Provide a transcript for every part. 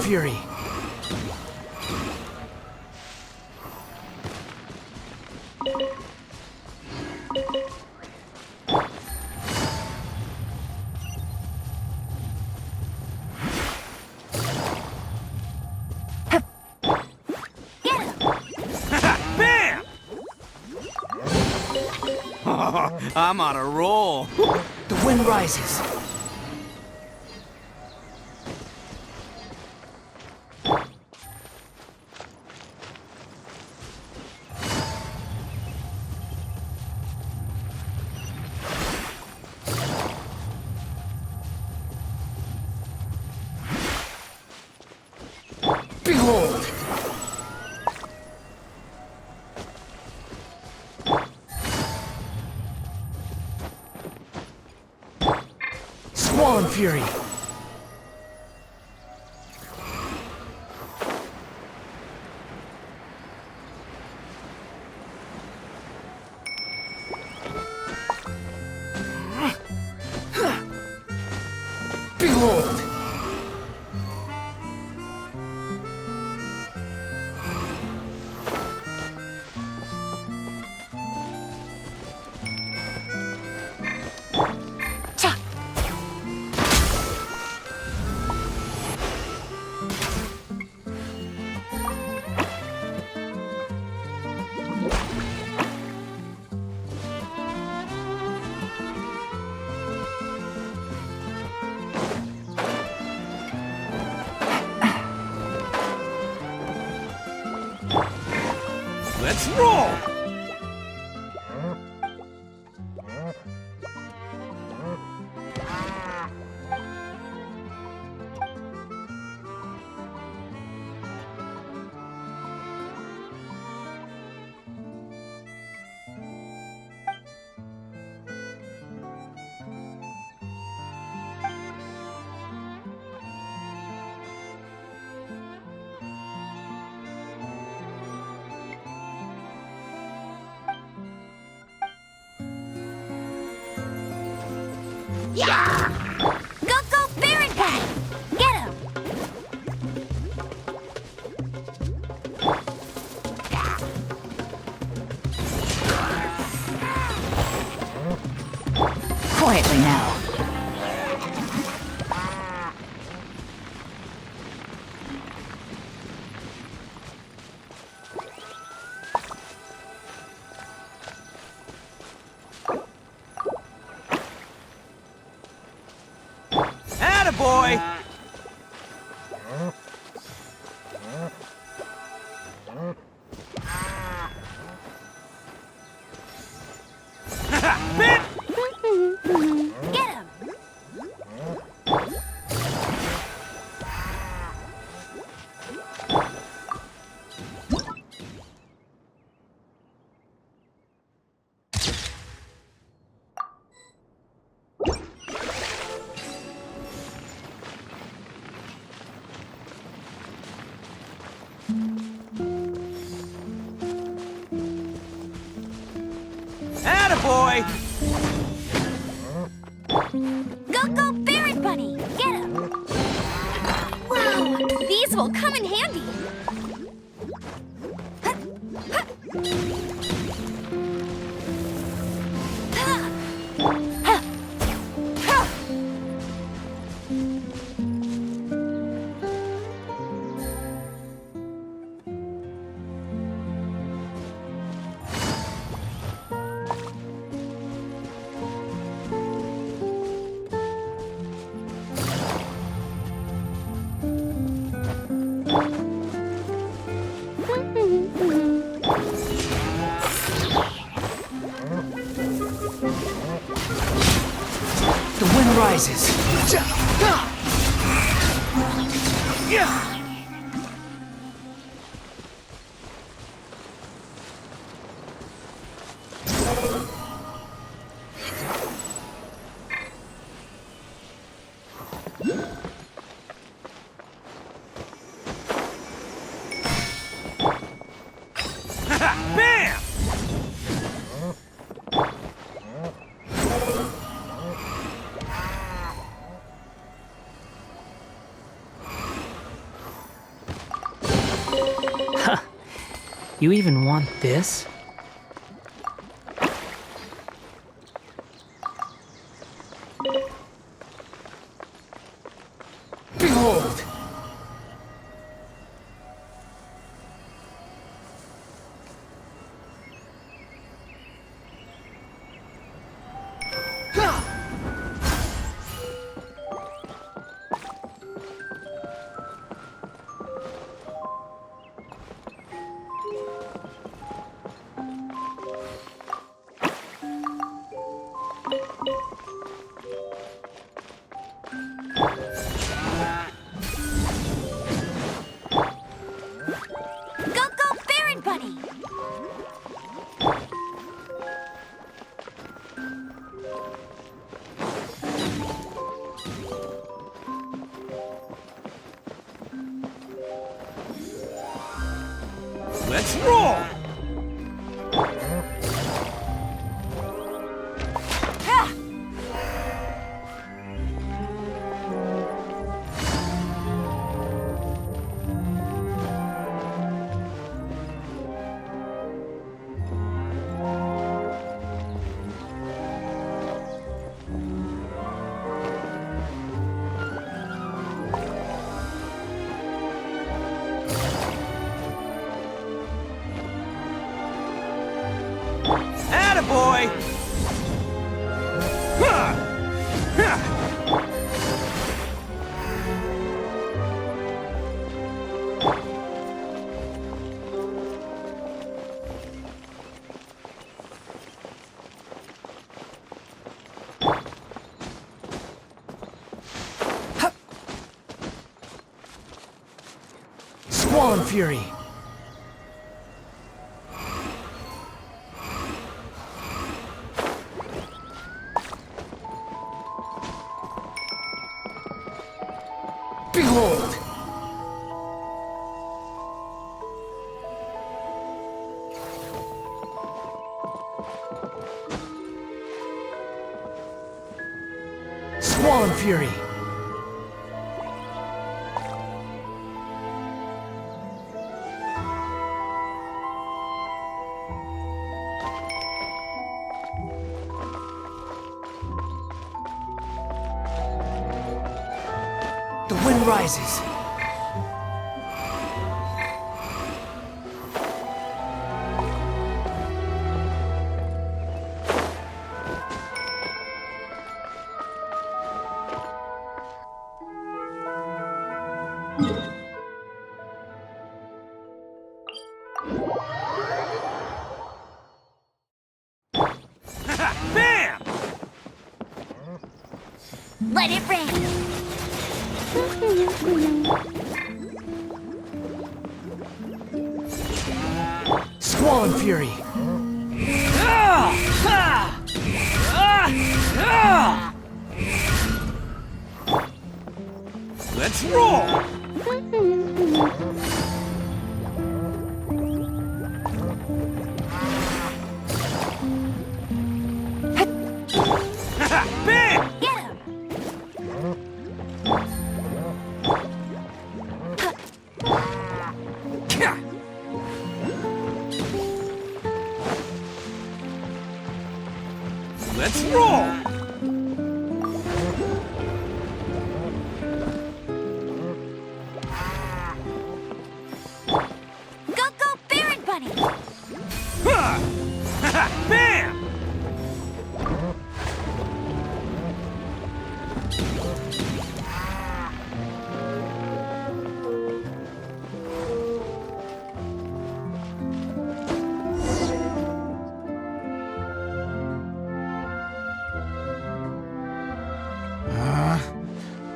fury. Bam! I'm on a roll. The wind rises. Behold! Swan fury! Behold! Cha! Let's roll! Yeah! Go, go, Baron Guy! Get him! Quietly now. Attaboy! Bit! Get him! Attaboy! Go, go, Baron Bunny! Get him! Wow! These will come in handy! The wind rises. Yeah! Bam! You even want this? Behold! Go, go, Baron Bunny! Let's roll! Ha! Attaboy! Huh! Huh! Swan Fury! Behold! Swan Fury! The wind rises. Bam! Let it rain! Swan Fury! Let's roll! Bam! Get him! Let's roll! Go, go, Baron Bunny! Bam!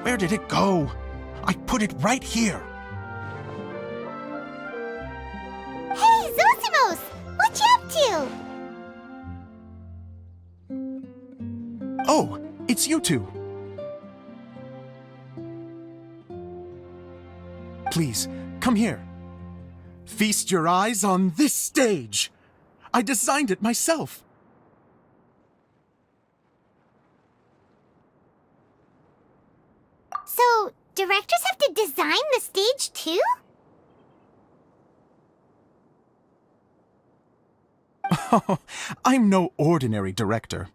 Where did it go? I put it right here. Hey, Zosimos! What you up to? Oh, it's you two. Please, come here. Feast your eyes on this stage. I designed it myself. So, directors have to design the stage too? Oh, I'm no ordinary director.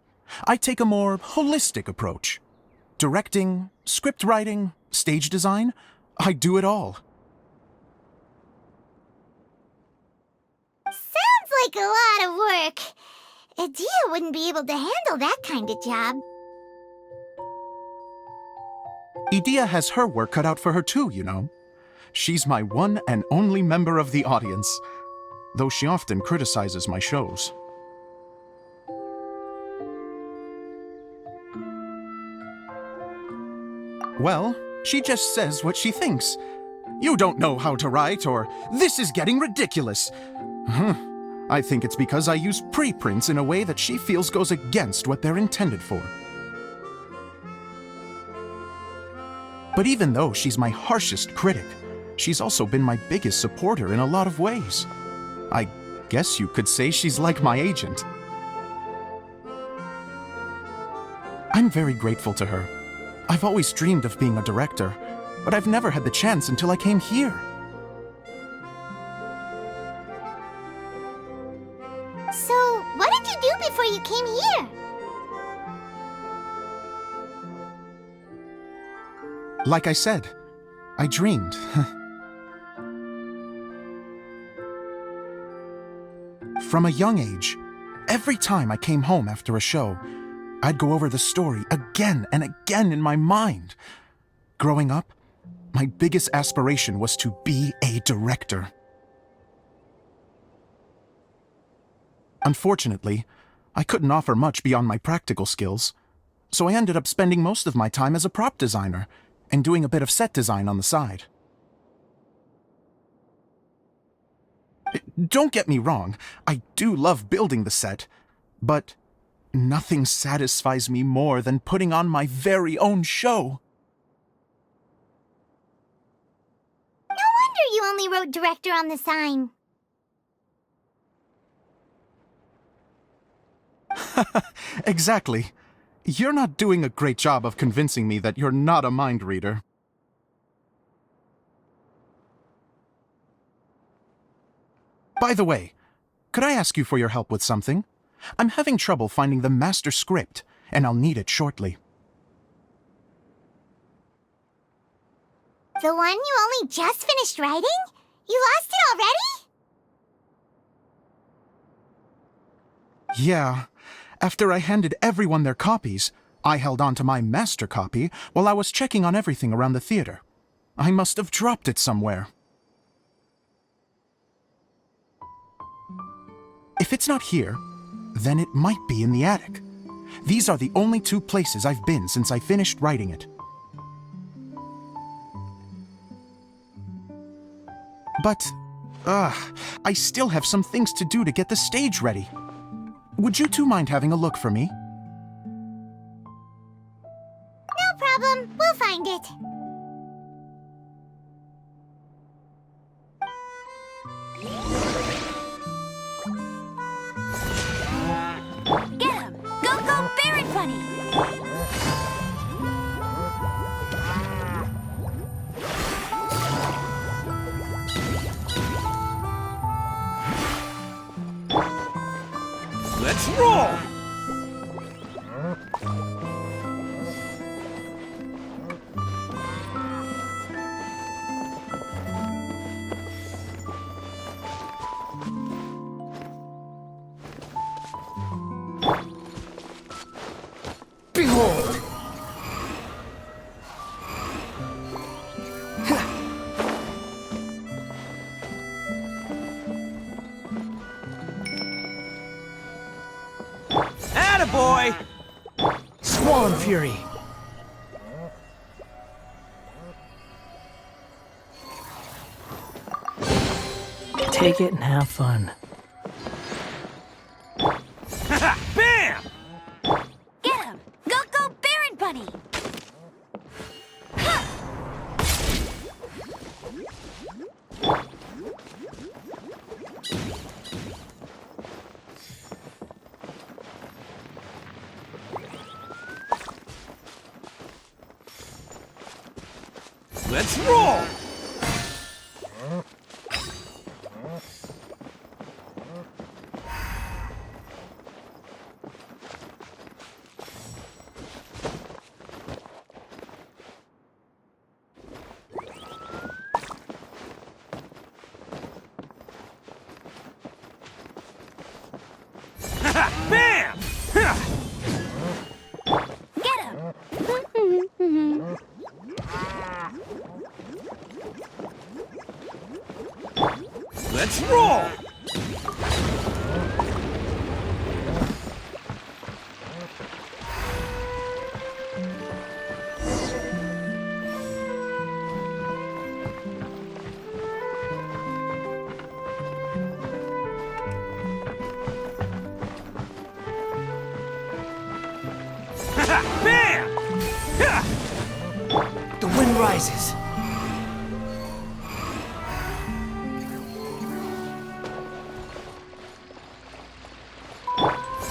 I take a more holistic approach. Directing, script writing, stage design, I do it all. Sounds like a lot of work. Adia wouldn't be able to handle that kind of job. Idia has her work cut out for her too, you know. She's my one and only member of the audience, though she often criticizes my shows. Well, she just says what she thinks. You don't know how to write, or this is getting ridiculous. I think it's because I use preprints in a way that she feels goes against what they're intended for. But even though she's my harshest critic, she's also been my biggest supporter in a lot of ways. I guess you could say she's like my agent. I'm very grateful to her. I've always dreamed of being a director, but I've never had the chance until I came here. So, what did you do before you came here? Like I said, I dreamed. From a young age, every time I came home after a show, I'd go over the story again and again in my mind. Growing up, my biggest aspiration was to be a director. Unfortunately, I couldn't offer much beyond my practical skills, so I ended up spending most of my time as a prop designer and doing a bit of set design on the side. Don't get me wrong, I do love building the set, but nothing satisfies me more than putting on my very own show. No wonder you only wrote director on the sign. Exactly. You're not doing a great job of convincing me that you're not a mind reader. By the way, could I ask you for your help with something? I'm having trouble finding the master script, and I'll need it shortly. The one you only just finished writing? You lost it already? Yeah. After I handed everyone their copies, I held on to my master copy while I was checking on everything around the theater. I must have dropped it somewhere. If it's not here, then it might be in the attic. These are the only two places I've been since I finished writing it. But, I still have some things to do to get the stage ready. Would you two mind having a look for me? No problem, we'll find it. Get him! Go, go, Barrett Bunny! Let's roll! Behold! Attaboy! Swan Fury! Take it and have fun. Bam! Get him! Go, go, Barrett Bunny! Let's roll! Bam! Get him! Let's roll! Bam! The wind rises.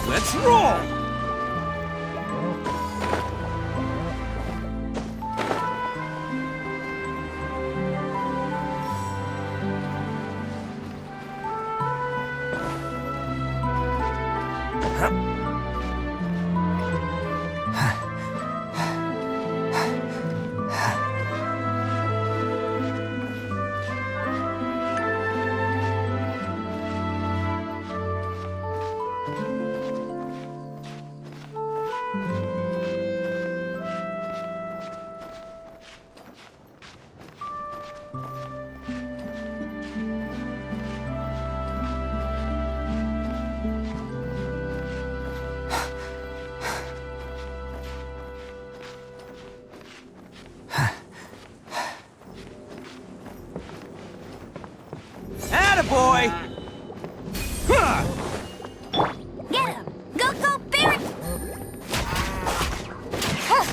Let's roll! Attaboy! Huh! Get him! Go, go, Barret! Huh.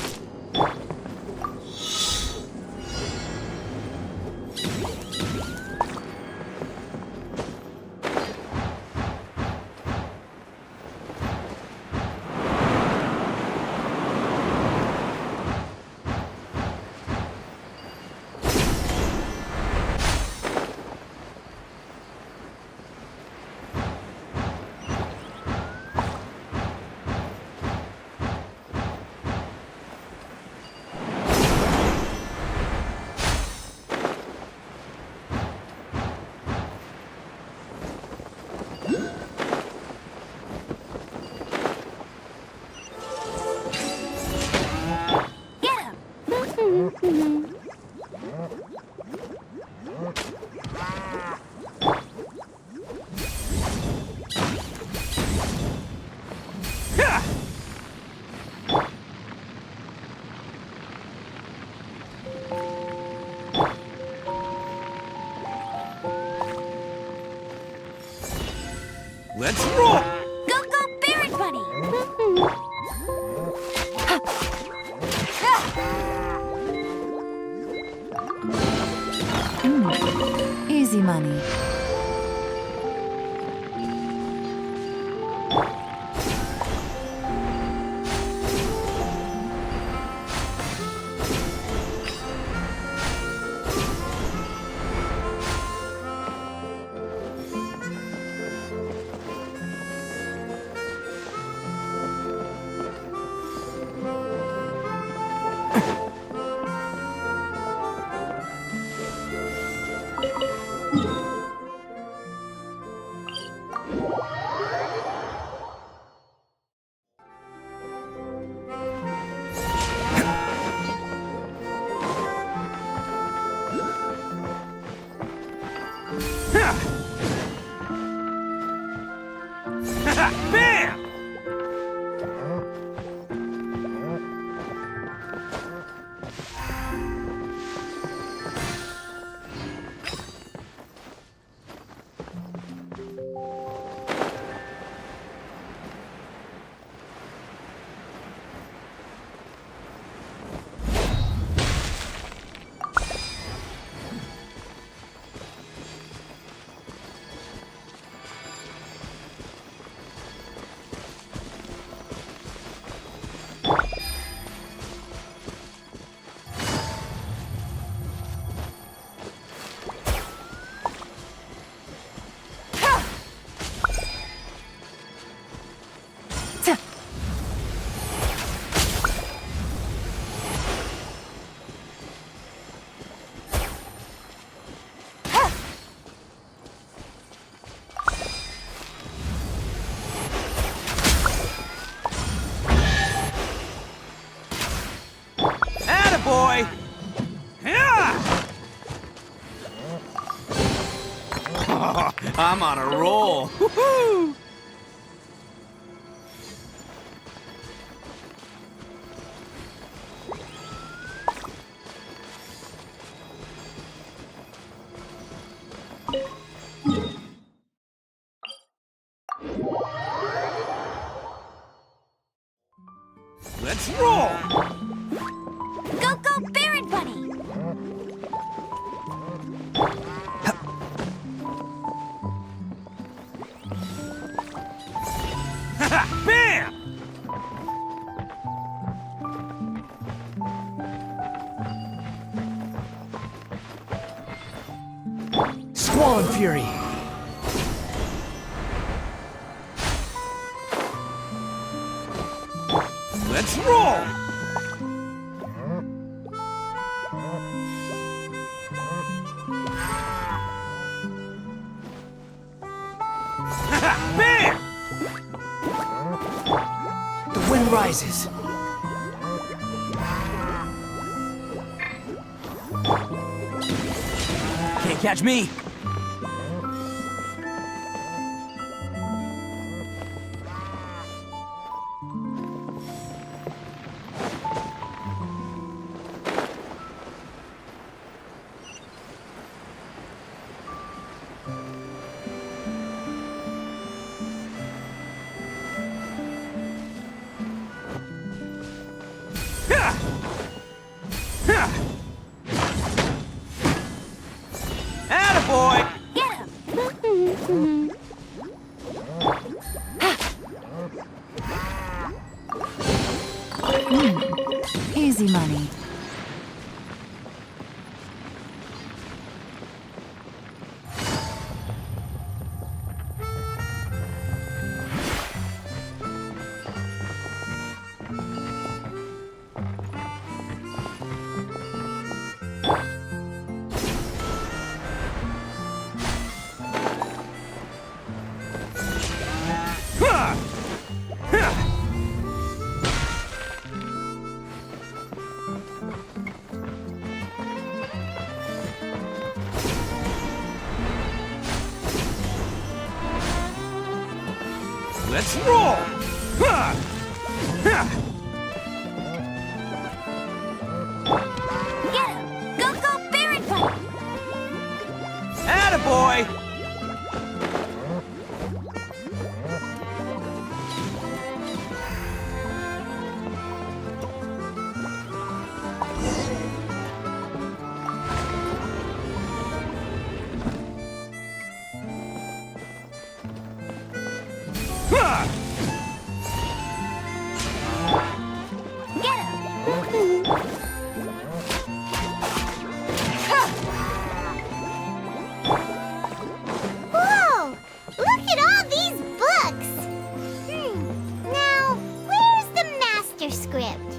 Get him! Yeah! Let's roll! Go, go, Barret Bunny! Easy money. Bam! Attaboy! Yeah! I'm on a roll. Woohoo! Let's roll! Go, go, Barrett Bunny! Bam! Swan Fury. Let's roll! Bam! The wind rises. Can't catch me. Attaboy! Get him! Easy money. Let's roll! Get him! Go, go, Barrett Bunny! Attaboy! Get him! Whoa! Look at all these books! Now, where's the master script?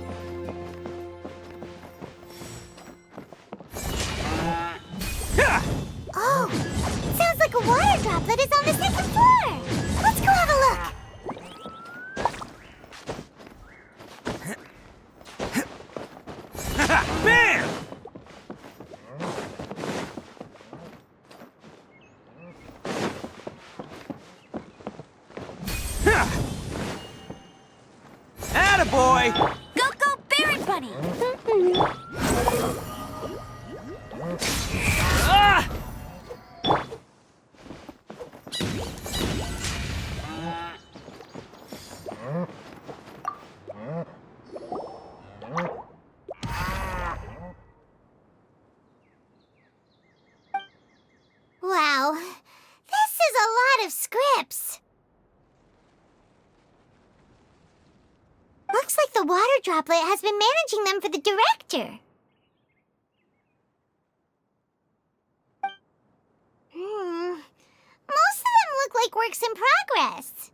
Oh, it sounds like a water droplet is on the second floor! Let's go have a look! Bam! Attaboy! Go, go, Barrett Bunny! Ah! Wow, this is a lot of scripts. Looks like the water droplet has been managing them for the director. Most of them look like works in progress.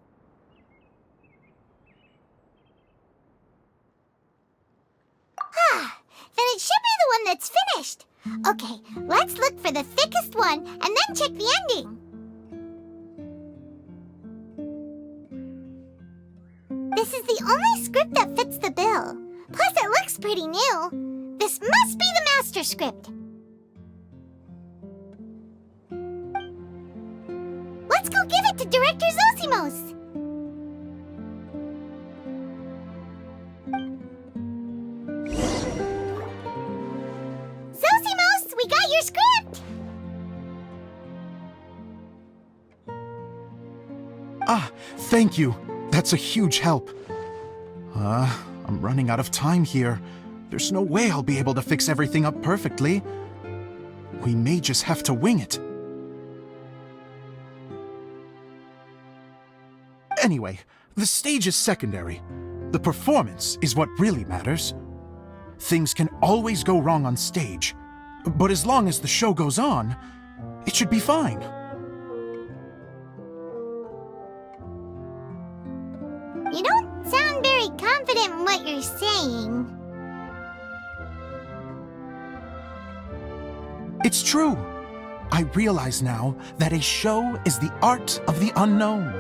Then it should be the one that's finished. Okay, let's look for the thickest one and then check the ending. This is the only script that fits the bill. Plus, it looks pretty new. This must be the master script. Let's go give it to Director Zosimos. Zosimos, we got your script! Ah, thank you. That's a huge help. I'm running out of time here. There's no way I'll be able to fix everything up perfectly. We may just have to wing it. Anyway, the stage is secondary. The performance is what really matters. Things can always go wrong on stage, but as long as the show goes on, it should be fine. You don't sound very confident in what you're saying. It's true. I realize now that a show is the art of the unknown.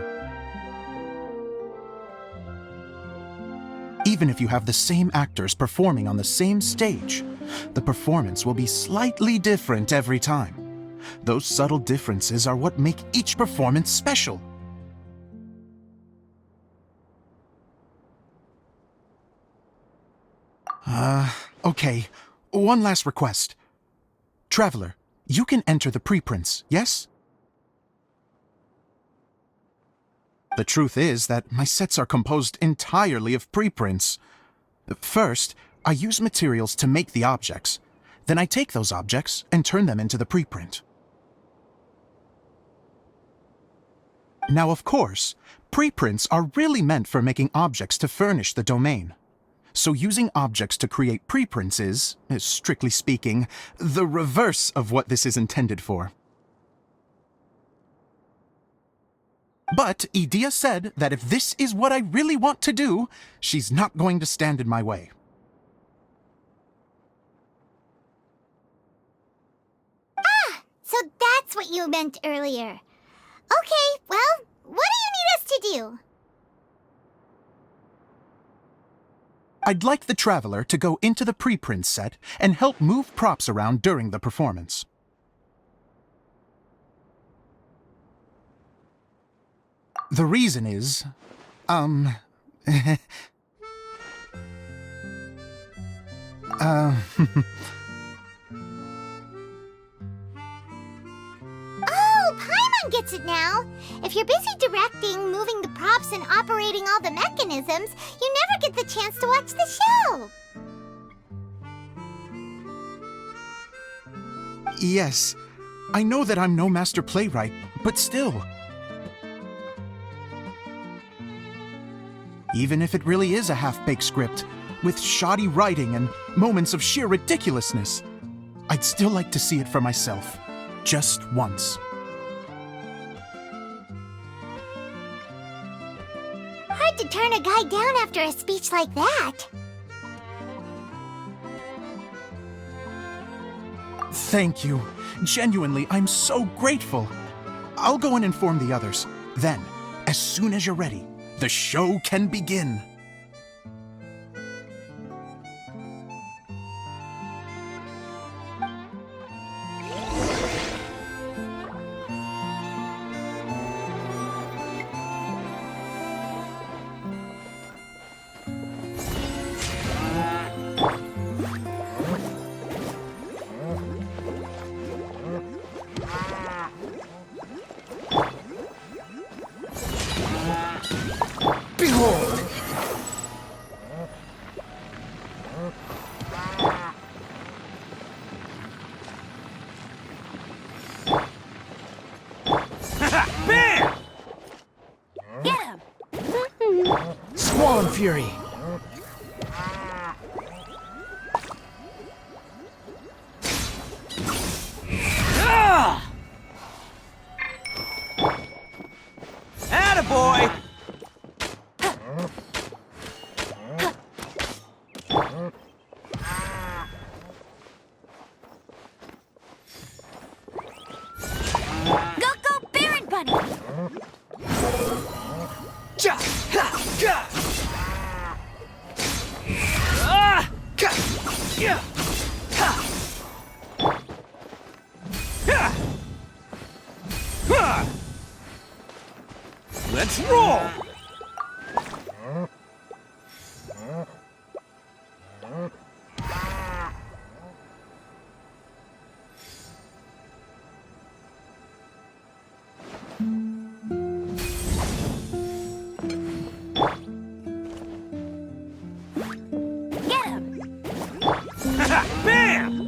Even if you have the same actors performing on the same stage, the performance will be slightly different every time. Those subtle differences are what make each performance special. Okay. One last request. Traveler, you can enter the preprints, yes? The truth is that my sets are composed entirely of preprints. First, I use materials to make the objects. Then I take those objects and turn them into the preprint. Now, of course, preprints are really meant for making objects to furnish the domain. So using objects to create preprints is, strictly speaking, the reverse of what this is intended for. But Edea said that if this is what I really want to do, she's not going to stand in my way. Ah, so that's what you meant earlier. Okay, well, what do you need us to do? I'd like the Traveler to go into the preprint set and help move props around during the performance. The reason is, Oh, Paimon gets it now. If you're busy directing, moving the props, and operating all the mechanisms, you never get the chance to watch the show. Yes, I know that I'm no master playwright, but still. Even if it really is a half-baked script, with shoddy writing and moments of sheer ridiculousness, I'd still like to see it for myself, just once. Hard to turn a guy down after a speech like that. Thank you. Genuinely, I'm so grateful. I'll go and inform the others. Then, as soon as you're ready, the show can begin. Behold! Bam! Get him! Squall Fury! Ah! Attaboy! Go, Baron Bunny! Ja! Ha! Ja! Ah! Ka! Yeah! Let's roll! Get him! Bam!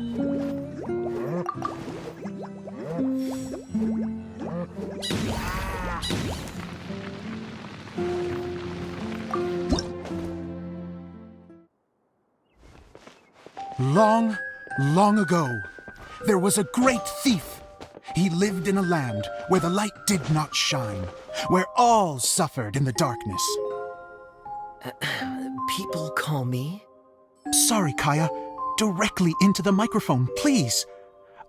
Long, long ago, there was a great thief. He lived in a land where the light did not shine, where all suffered in the darkness. People call me... Sorry, Kaya. Directly into the microphone, please.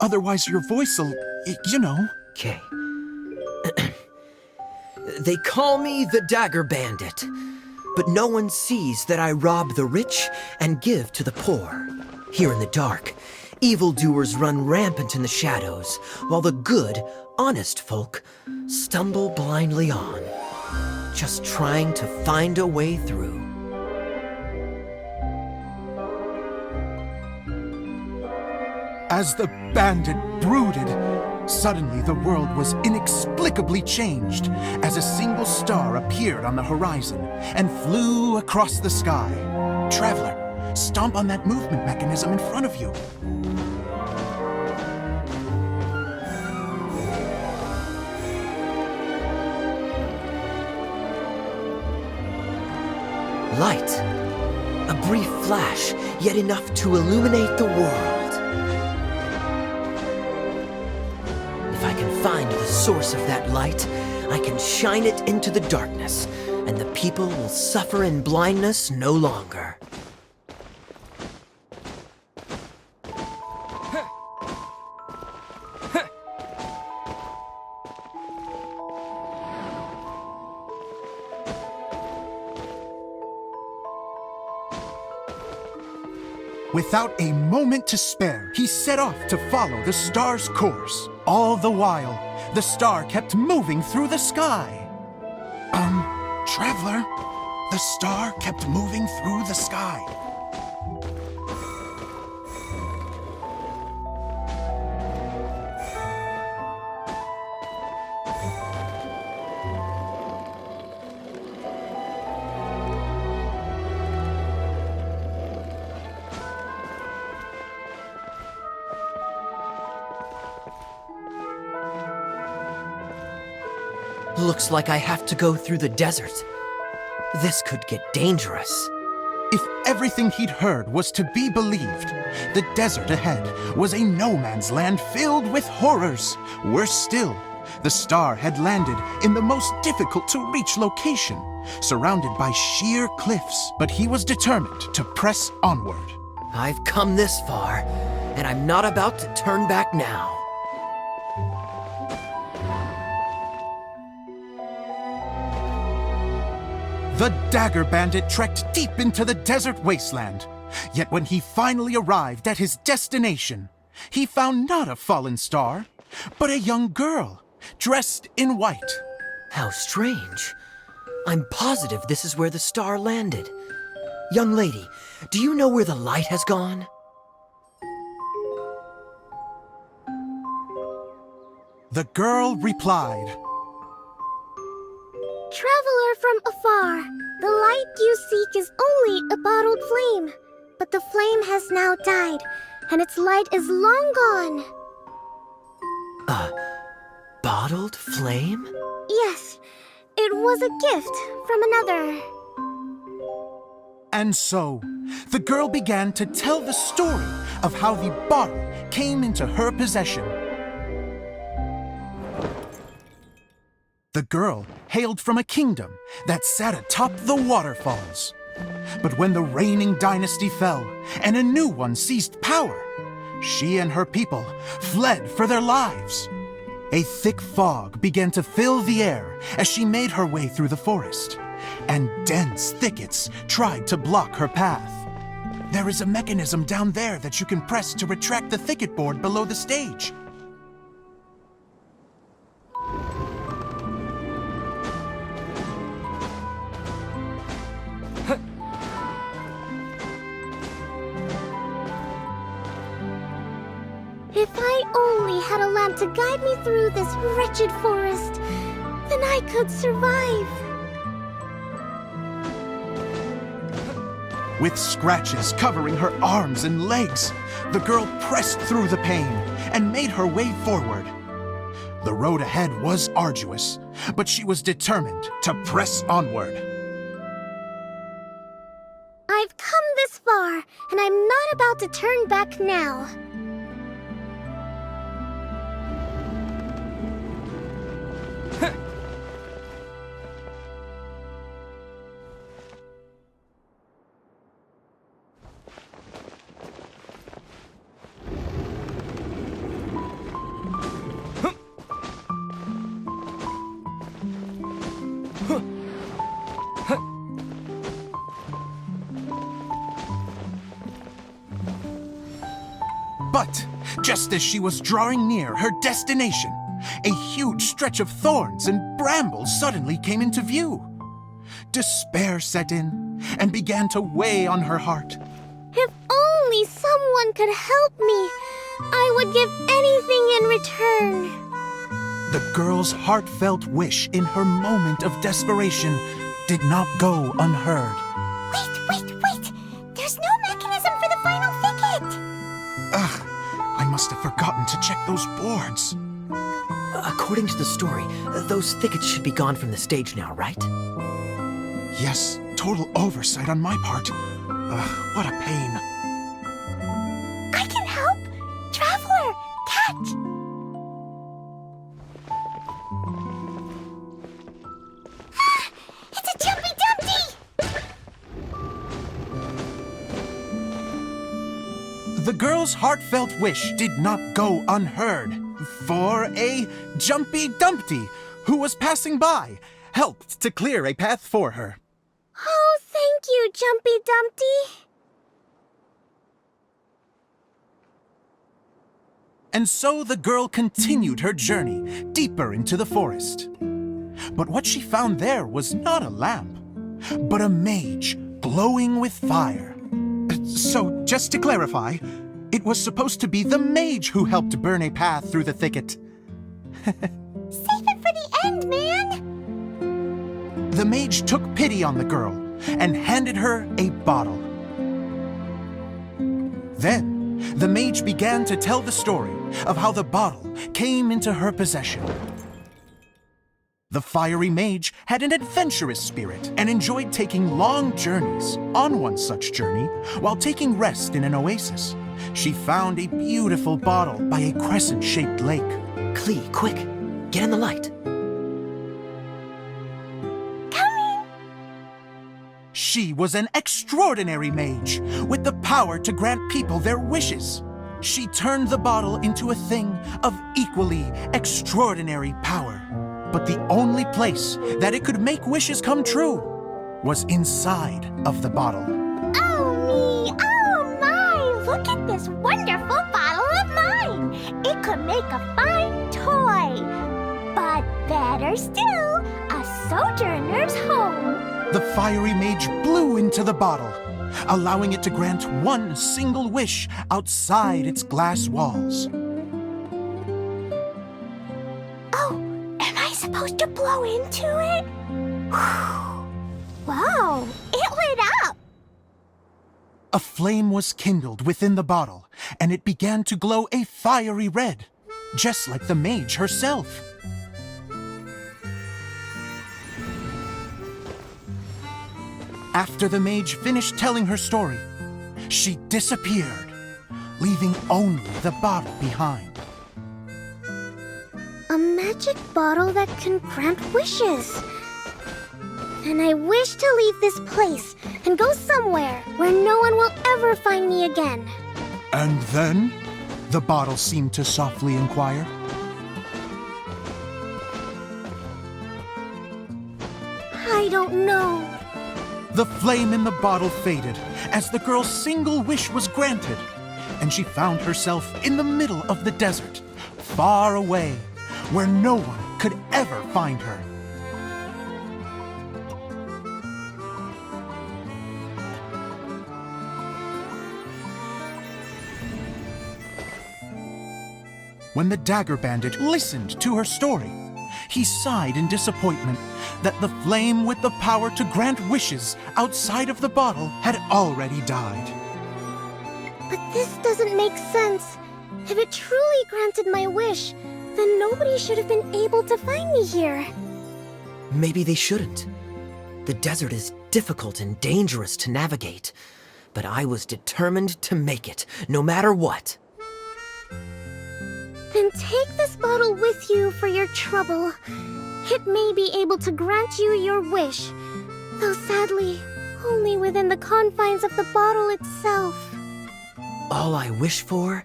Otherwise your voice'll, you know. Okay. They call me the Dagger Bandit, but no one sees that I rob the rich and give to the poor. Here in the dark, evildoers run rampant in the shadows, while the good, honest folk stumble blindly on, just trying to find a way through. As the bandit brooded, suddenly the world was inexplicably changed as a single star appeared on the horizon and flew across the sky. Traveler, stomp on that movement mechanism in front of you. Light. A brief flash, yet enough to illuminate the world. If I can find the source of that light, I can shine it into the darkness, and the people will suffer in blindness no longer. Without a moment to spare, he set off to follow the star's course. All the while, the star kept moving through the sky. Traveler, the star kept moving through the sky. Looks like I have to go through the desert. This could get dangerous. If everything he'd heard was to be believed, the desert ahead was a no-man's land filled with horrors. Worse still, the star had landed in the most difficult-to-reach location, surrounded by sheer cliffs. But he was determined to press onward. I've come this far, and I'm not about to turn back now. The Dagger Bandit trekked deep into the desert wasteland. Yet when he finally arrived at his destination, he found not a fallen star, but a young girl, dressed in white. How strange. I'm positive this is where the star landed. Young lady, do you know where the light has gone? The girl replied, Traveler from afar, the light you seek is only a bottled flame. But the flame has now died, and its light is long gone. A bottled flame? Yes, it was a gift from another. And so, the girl began to tell the story of how the bottle came into her possession. The girl hailed from a kingdom that sat atop the waterfalls. But when the reigning dynasty fell and a new one seized power, she and her people fled for their lives. A thick fog began to fill the air as she made her way through the forest, and dense thickets tried to block her path. There is a mechanism down there that you can press to retract the thicket board below the stage. had a lamp to guide me through this wretched forest, then I could survive. With scratches covering her arms and legs, the girl pressed through the pain and made her way forward. The road ahead was arduous, but she was determined to press onward. I've come this far, and I'm not about to turn back now. But just as she was drawing near her destination, a huge stretch of thorns and brambles suddenly came into view. Despair set in and began to weigh on her heart. If only someone could help me, I would give anything in return. The girl's heartfelt wish in her moment of desperation did not go unheard. Wait! There's no mechanism for the final thicket! Ugh, I must have forgotten to check those boards. According to the story, those thickets should be gone from the stage now, right? Yes, total oversight on my part. Ugh, what a pain. I can help! Traveler, catch! Ah, it's a Jumpy Dumpty! The girl's heartfelt wish did not go unheard, for a Jumpy Dumpty, who was passing by, helped to clear a path for her. Oh, thank you, Jumpy Dumpty. And so the girl continued her journey deeper into the forest. But what she found there was not a lamp, but a mage glowing with fire. So, just to clarify, it was supposed to be the mage who helped burn a path through the thicket. Save it for the end, man. The mage took pity on the girl and handed her a bottle. Then, the mage began to tell the story of how the bottle came into her possession. The fiery mage had an adventurous spirit and enjoyed taking long journeys. On one such journey, while taking rest in an oasis, she found a beautiful bottle by a crescent-shaped lake. Klee, quick! Get in the light! She was an extraordinary mage, with the power to grant people their wishes. She turned the bottle into a thing of equally extraordinary power. But the only place that it could make wishes come true was inside of the bottle. Oh me, oh my, look at this wonderful bottle of mine. It could make a fine toy. But better still, a sojourner's home. The fiery mage blew into the bottle, allowing it to grant one single wish outside its glass walls. Oh, am I supposed to blow into it? Wow, it lit up! A flame was kindled within the bottle, and it began to glow a fiery red, just like the mage herself. After the mage finished telling her story, she disappeared, leaving only the bottle behind. A magic bottle that can grant wishes. And I wish to leave this place and go somewhere where no one will ever find me again. And then? The bottle seemed to softly inquire. I don't know. The flame in the bottle faded as the girl's single wish was granted, and she found herself in the middle of the desert, far away, where no one could ever find her. when the Dagger Bandit listened to her story. He sighed in disappointment that the flame with the power to grant wishes outside of the bottle had already died. But this doesn't make sense. If it truly granted my wish, then nobody should have been able to find me here. Maybe they shouldn't. The desert is difficult and dangerous to navigate, but I was determined to make it, no matter what. Then take this bottle with you for your trouble. It may be able to grant you your wish, though sadly, only within the confines of the bottle itself. All I wish for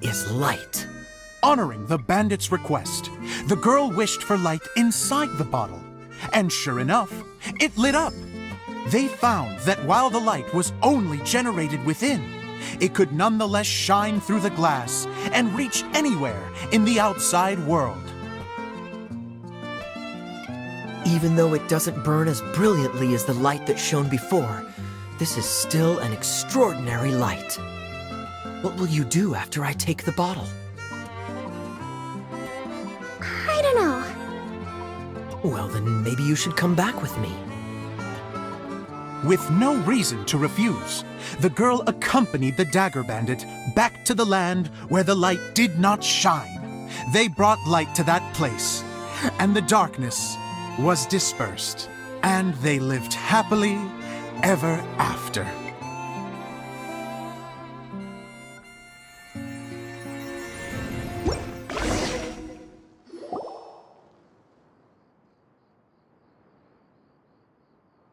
is light. Honoring the bandit's request, the girl wished for light inside the bottle, and sure enough, it lit up. They found that while the light was only generated within, it could nonetheless shine through the glass and reach anywhere in the outside world. Even though it doesn't burn as brilliantly as the light that shone before, this is still an extraordinary light. What will you do after I take the bottle? I don't know. Well, then maybe you should come back with me. With no reason to refuse, the girl accompanied the Dagger Bandit back to the land where the light did not shine. They brought light to that place, and the darkness was dispersed, and they lived happily ever after.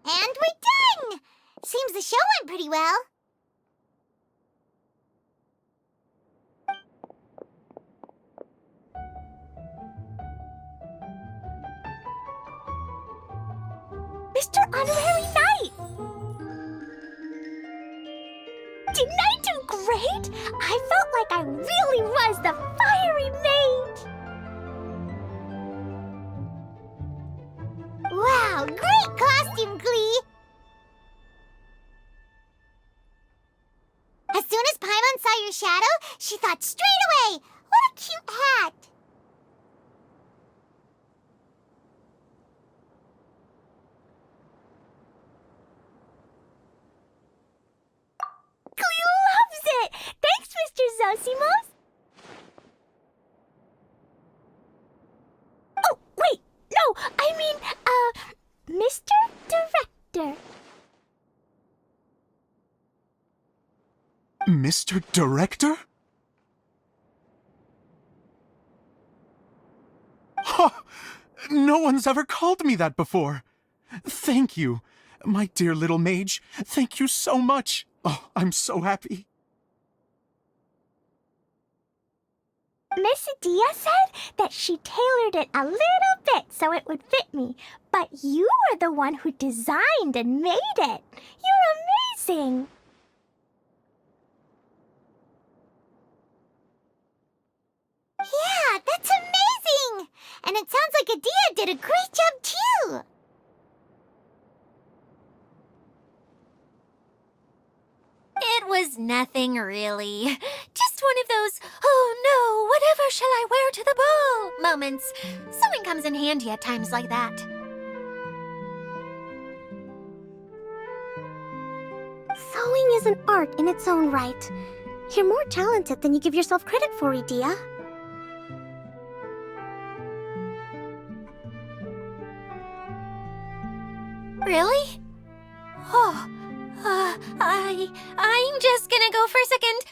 And we're done! Seems the show went pretty well. Mr. Honorary Knight! Didn't I do great? I felt like I really was the fiery mage! Wow, great costume, Glee! As soon as Paimon saw your shadow, she thought straight away, what a cute hat! Glee loves it! Thanks, Mr. Zosimos! Oh, wait! No, I mean, Mr. Director. Mr. Director? Huh! No one's ever called me that before. Thank you, my dear little mage. Thank you so much. Oh, I'm so happy. Miss Dia said that she tailored it a little bit so it would fit me, but you were the one who designed and made it. You're amazing. Yeah, that's amazing! And it sounds like Adia did a great job too! It was nothing really. Just one of those, oh no, whatever shall I wear to the ball moments. Sewing comes in handy at times like that. Sewing is an art in its own right. You're more talented than you give yourself credit for, Adia. Really? Oh, I'm just gonna go for a second.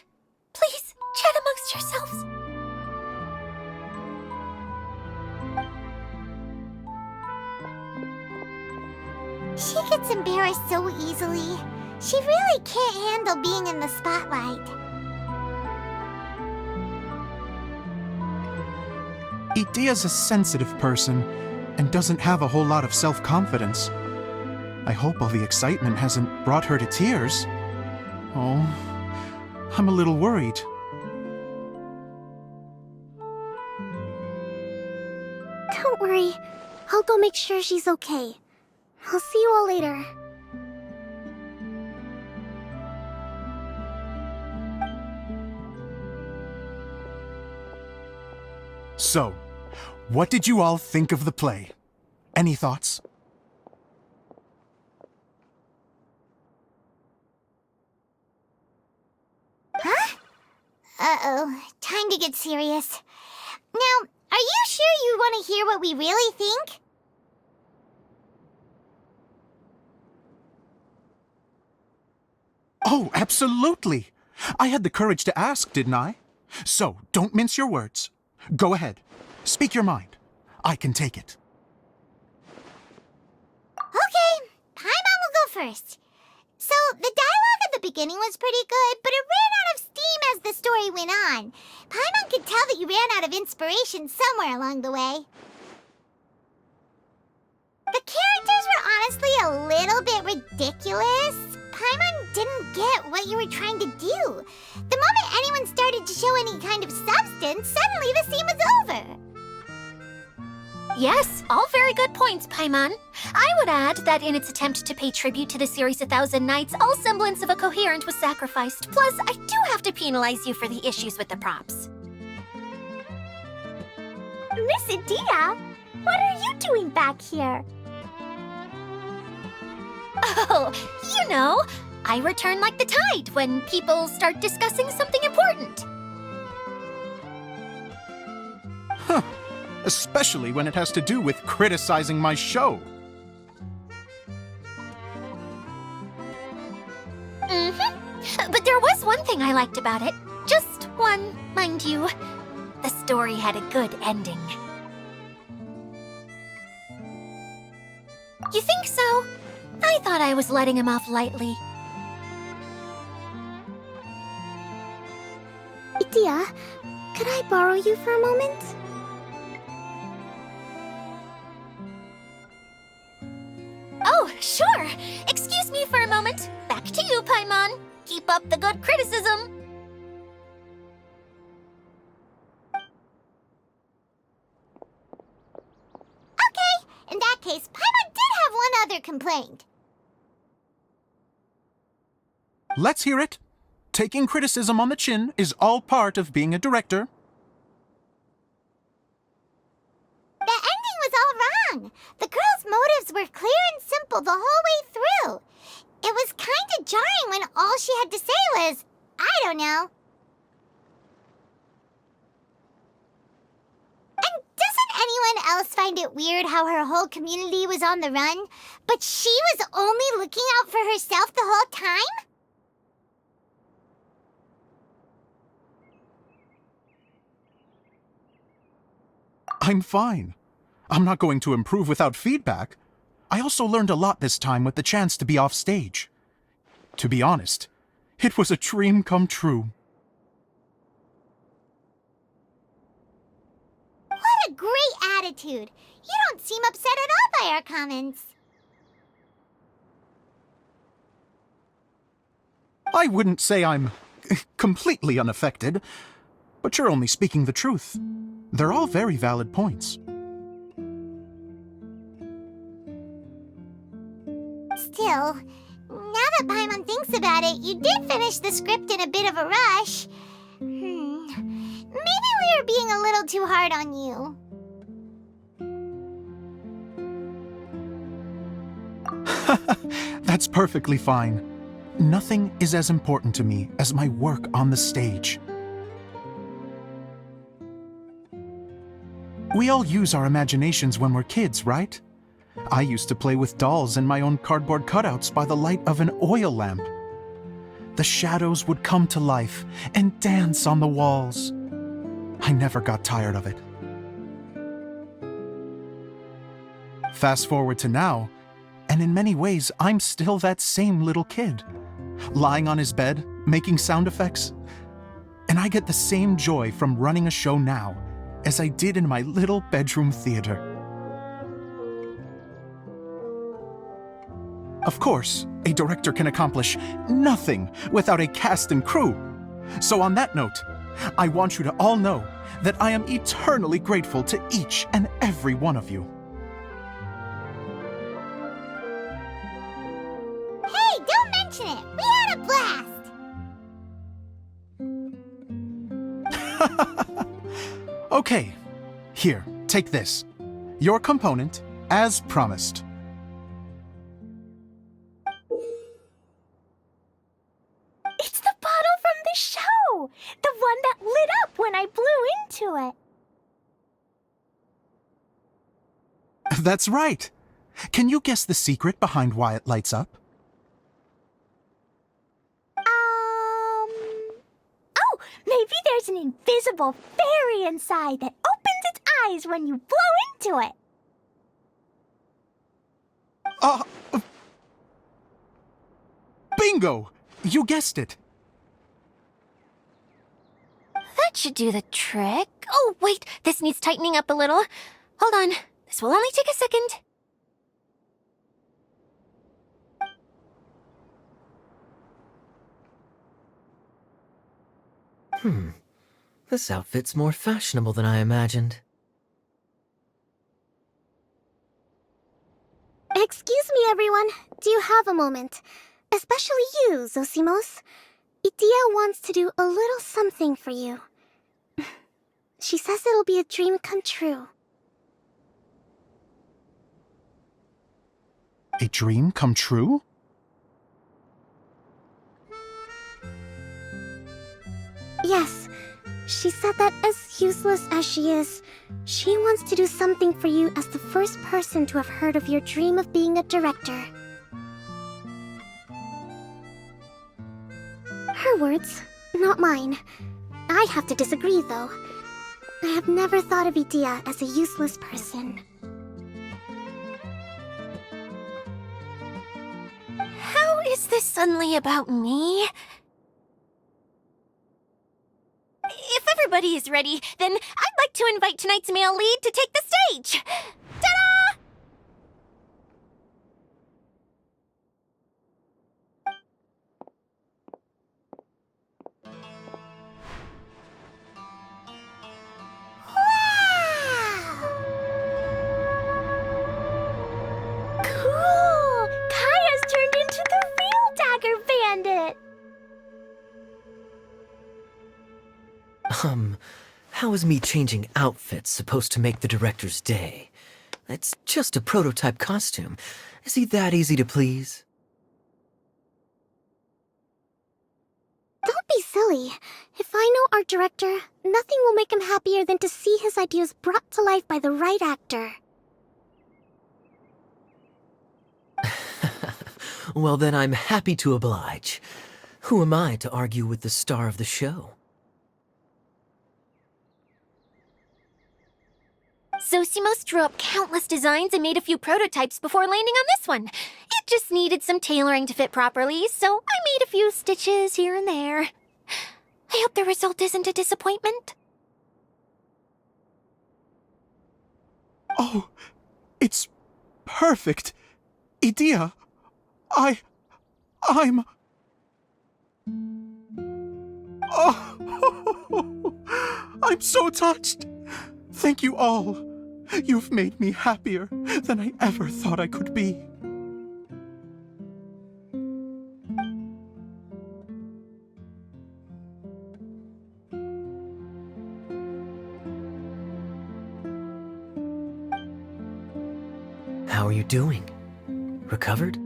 Please, chat amongst yourselves. She gets embarrassed so easily. She really can't handle being in the spotlight. Idia's a sensitive person and doesn't have a whole lot of self-confidence. I hope all the excitement hasn't brought her to tears. Oh, I'm a little worried. Don't worry. I'll go make sure she's okay. I'll see you all later. So, what did you all think of the play? Any thoughts? Uh-oh, time to get serious. Now, are you sure you want to hear what we really think? Oh, absolutely! I had the courage to ask, didn't I? So, don't mince your words. Go ahead. Speak your mind. I can take it. Okay, Paimon will go first. So, the dialogue at the beginning was pretty good, but it ran out of steam as the story went on. Paimon could tell that you ran out of inspiration somewhere along the way. The characters were honestly a little bit ridiculous. Paimon didn't get what you were trying to do. The moment anyone started to show any kind of substance, suddenly the scene was over. Yes, all very good points, Paimon. I would add that in its attempt to pay tribute to the series 1,000 Nights, all semblance of a coherent was sacrificed. Plus, I do have to penalize you for the issues with the props. Miss Adia, what are you doing back here? Oh, you know, I return like the tide when people start discussing something important. Huh. Especially when it has to do with criticizing my show. But there was one thing I liked about it. Just one, mind you. The story had a good ending. You think so? I thought I was letting him off lightly. Adia, could I borrow you for a moment? Oh, sure. Excuse me for a moment. Back to you, Paimon. Keep up the good criticism. Okay, in that case, Paimon did have one other complaint. Let's hear it. Taking criticism on the chin is all part of being a director. The ending was all wrong. The girl's motives were clear and simple the whole way through. It was kind of jarring when all she had to say was, I don't know. And doesn't anyone else find it weird how her whole community was on the run, but she was only looking out for herself the whole time? I'm fine. I'm not going to improve without feedback. I also learned a lot this time with the chance to be off stage. To be honest, it was a dream come true. What a great attitude. You don't seem upset at all by our comments. I wouldn't say I'm completely unaffected, but you're only speaking the truth. They're all very valid points. Still, now that Paimon thinks about it, you did finish the script in a bit of a rush. Maybe we were being a little too hard on you. That's perfectly fine. Nothing is as important to me as my work on the stage. We all use our imaginations when we're kids, right? I used to play with dolls and my own cardboard cutouts by the light of an oil lamp. The shadows would come to life and dance on the walls. I never got tired of it. Fast forward to now, and in many ways, I'm still that same little kid, lying on his bed, making sound effects. And I get the same joy from running a show now as I did in my little bedroom theater. Of course, a director can accomplish nothing without a cast and crew. So on that note, I want you to all know that I am eternally grateful to each and every one of you. Hey, don't mention it. We had a blast. Okay, Here, take this. Your component, as promised. It's the bottle from the show! The one that lit up when I blew into it. That's right. Can you guess the secret behind why it lights up? Oh, maybe there's an invisible fairy inside that opens its eyes when you blow into it. Bingo! You guessed it. That should do the trick. Oh, wait, this needs tightening up a little. Hold on, this will only take a second. This outfit's more fashionable than I imagined. Excuse me, everyone. Do you have a moment? Especially you, Zosimos. Itia wants to do a little something for you. She says it'll be a dream come true. A dream come true? Yes, she said that as useless as she is, she wants to do something for you as the first person to have heard of your dream of being a director. Her words, not mine. I have to disagree, though. I have never thought of Itia as a useless person. How is this suddenly about me? If everybody is ready, then I'd like to invite tonight's male lead to take the stage. Ta-da! Cool! Kaya's turned into the real Dagger Bandit! How is me changing outfits supposed to make the director's day? It's just a prototype costume. Is he that easy to please? Don't be silly. If I know our director, nothing will make him happier than to see his ideas brought to life by the right actor. Well, then I'm happy to oblige. Who am I to argue with the star of the show? Zosimos drew up countless designs and made a few prototypes before landing on this one. It just needed some tailoring to fit properly, so I made a few stitches here and there. I hope the result isn't a disappointment. Oh, it's perfect. Idia, I'm... Oh, I'm so touched. Thank you all. You've made me happier than I ever thought I could be. How are you doing? Recovered?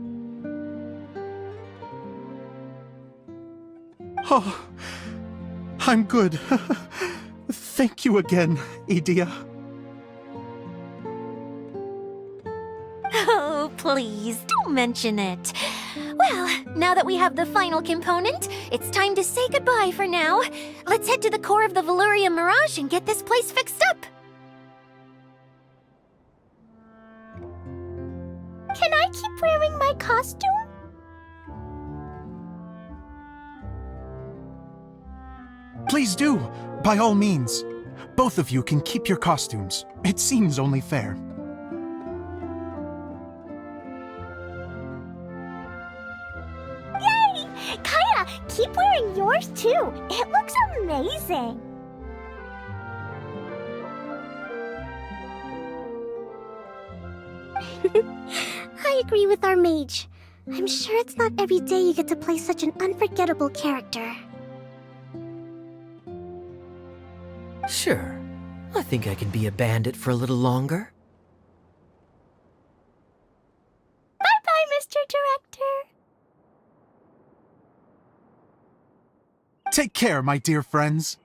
Oh, I'm good. Thank you again, Idia. Oh, please, don't mention it. Well, now that we have the final component, it's time to say goodbye for now. Let's head to the core of the Valuria Mirage and get this place fixed up. Can I keep wearing my costume? Please do, by all means. Both of you can keep your costumes. It seems only fair. Yay! Kaya, keep wearing yours too. It looks amazing. I agree with our mage. I'm sure it's not every day you get to play such an unforgettable character. Sure. I think I can be a bandit for a little longer. Bye-bye, Mr. Director. Take care, my dear friends.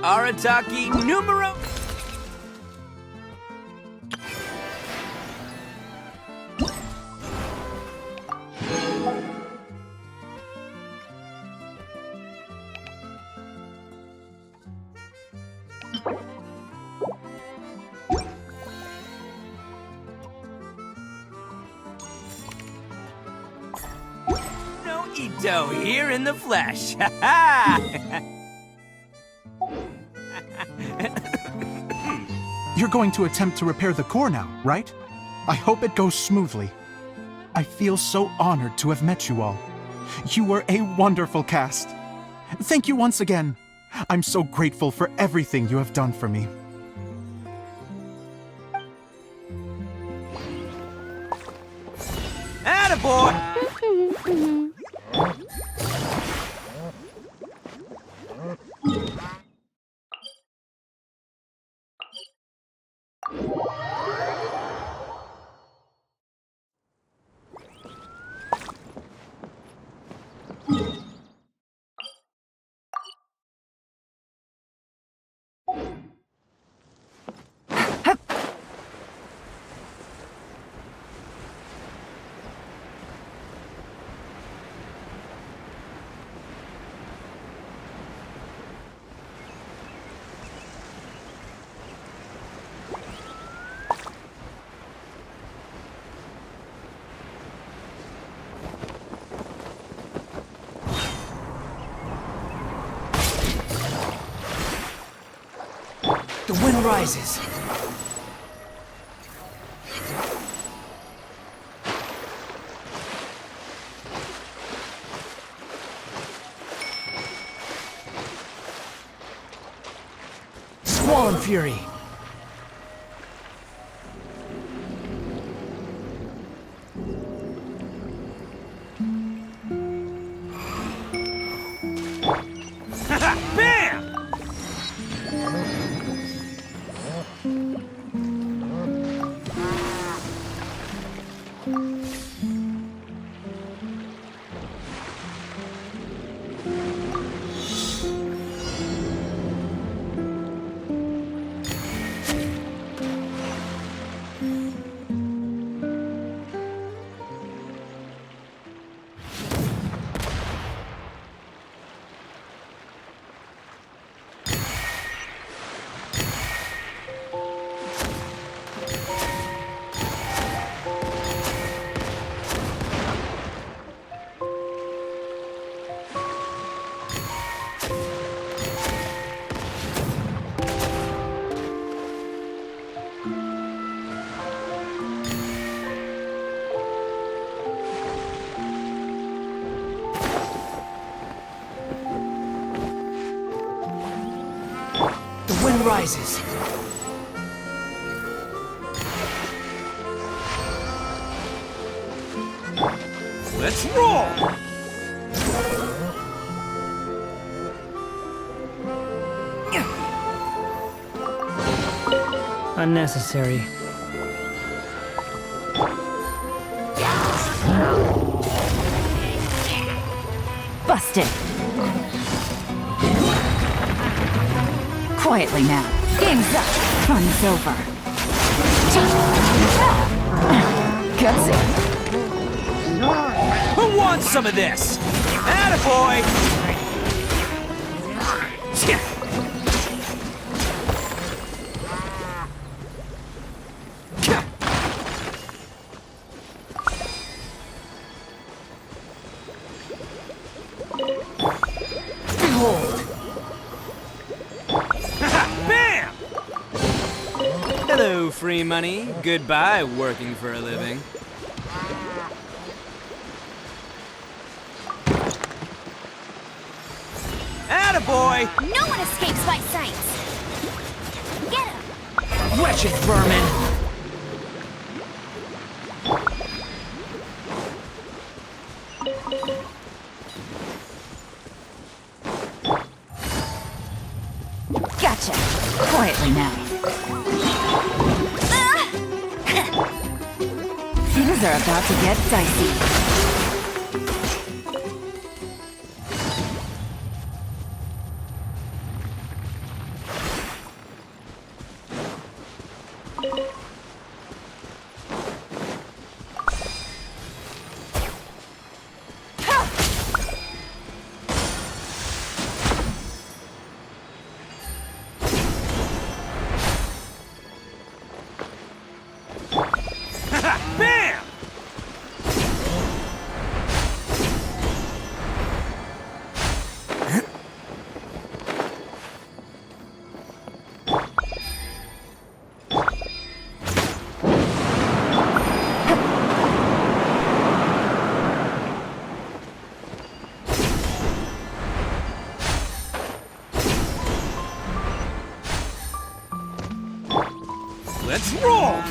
Arataki numero... No Ito here in the flesh. Ha ha! You're going to attempt to repair the core now, right? I hope it goes smoothly. I feel so honored to have met you all. You were a wonderful cast. Thank you once again. I'm so grateful for everything you have done for me. Attaboy! The wind rises. Squall Fury. Bam! wind rises. Let's roll! Unnecessary. Busted. Quietly now. Game's up. Fun's over. Gutsy. Who wants some of this? Attaboy! Behold! Bam! Hello, free money. Goodbye, working for a living. Attaboy! No one escapes my sights! Get him! Wretched vermin! Gotcha. Quietly now. Things are about to get dicey. Bam! Let's roll!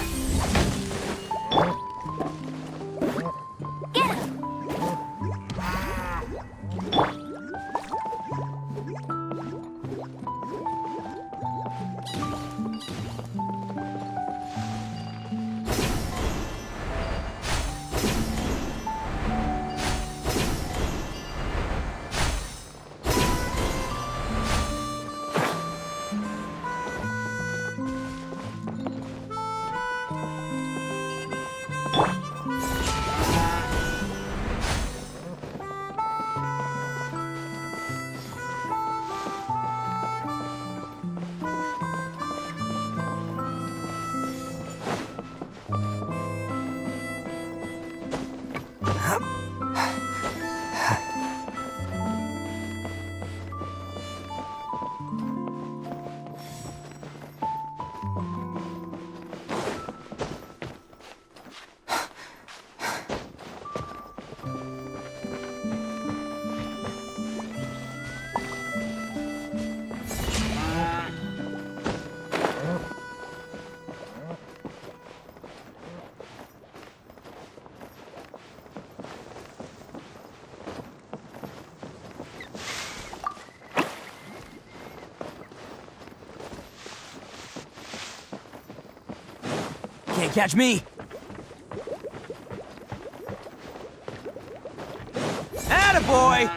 Can't catch me! Attaboy!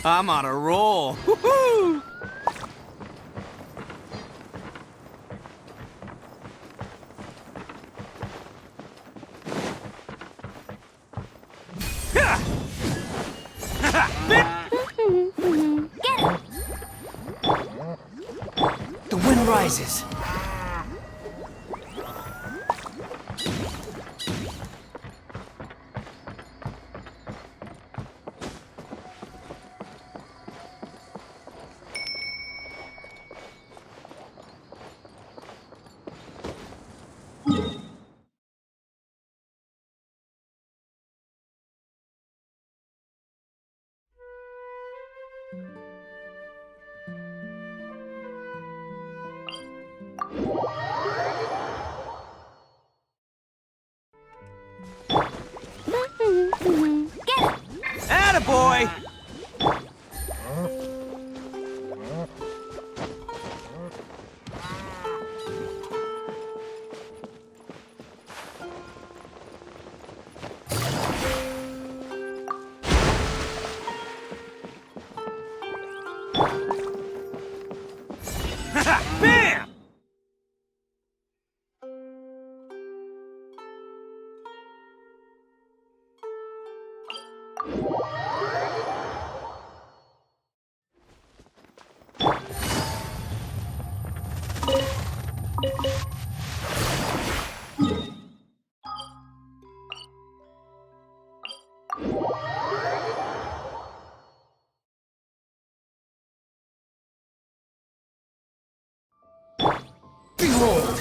I'm on a roll! Woohoo! The wind rises. Behold!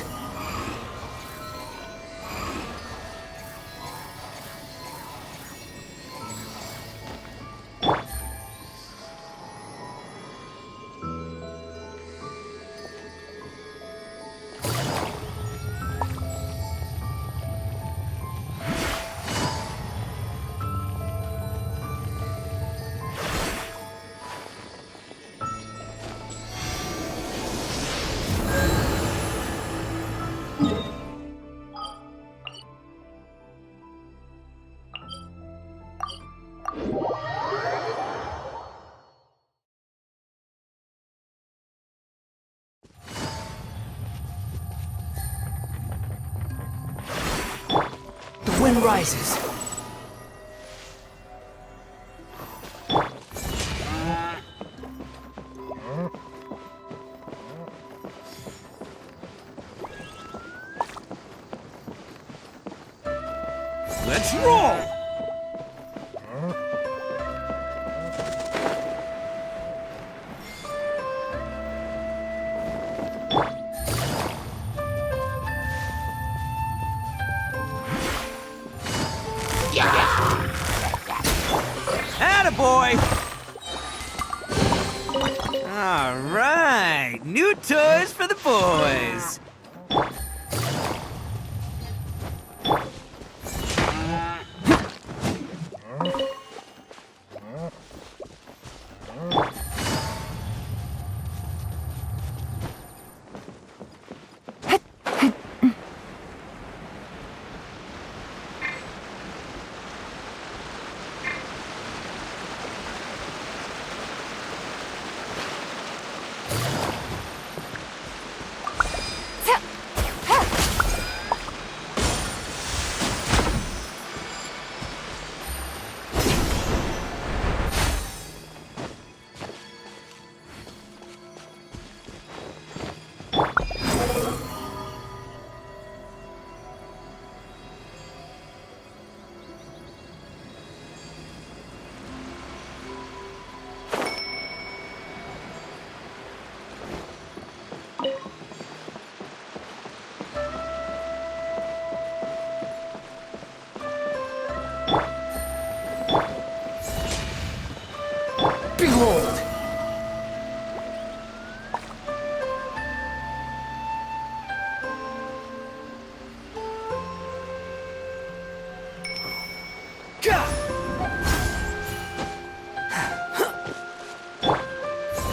The wind rises. Let's roll! Attaboy! All right, new toys for the boys. Behold!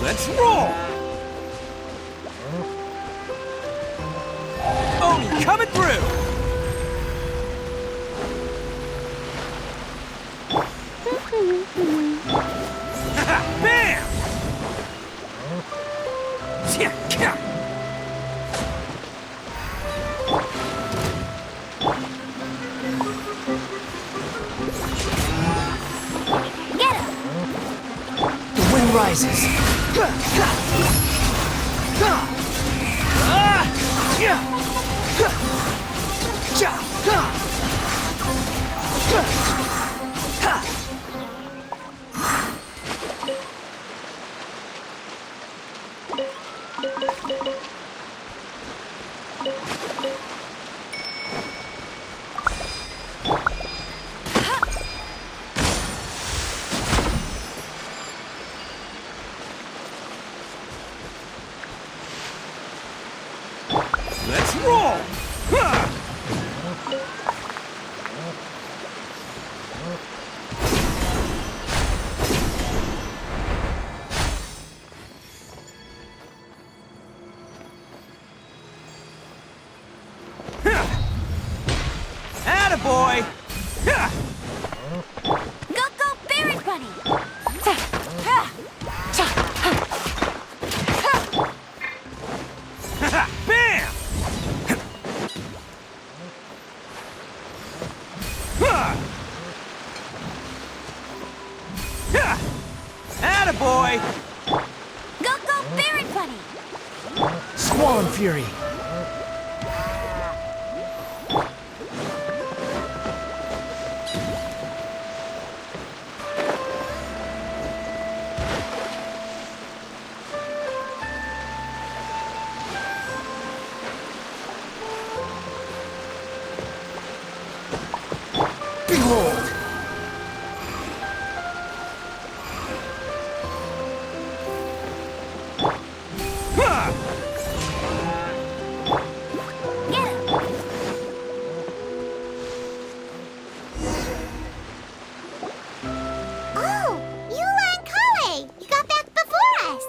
Let's roll! Oh, coming through! Bam! Get him! The wind rises. Let's roll! Attaboy! Go, go, Barret Bunny! Bam! boy! Go, Barret Bunny! Swan Fury! Behold! Get him! Oh, Eula and Kale! You got back before us!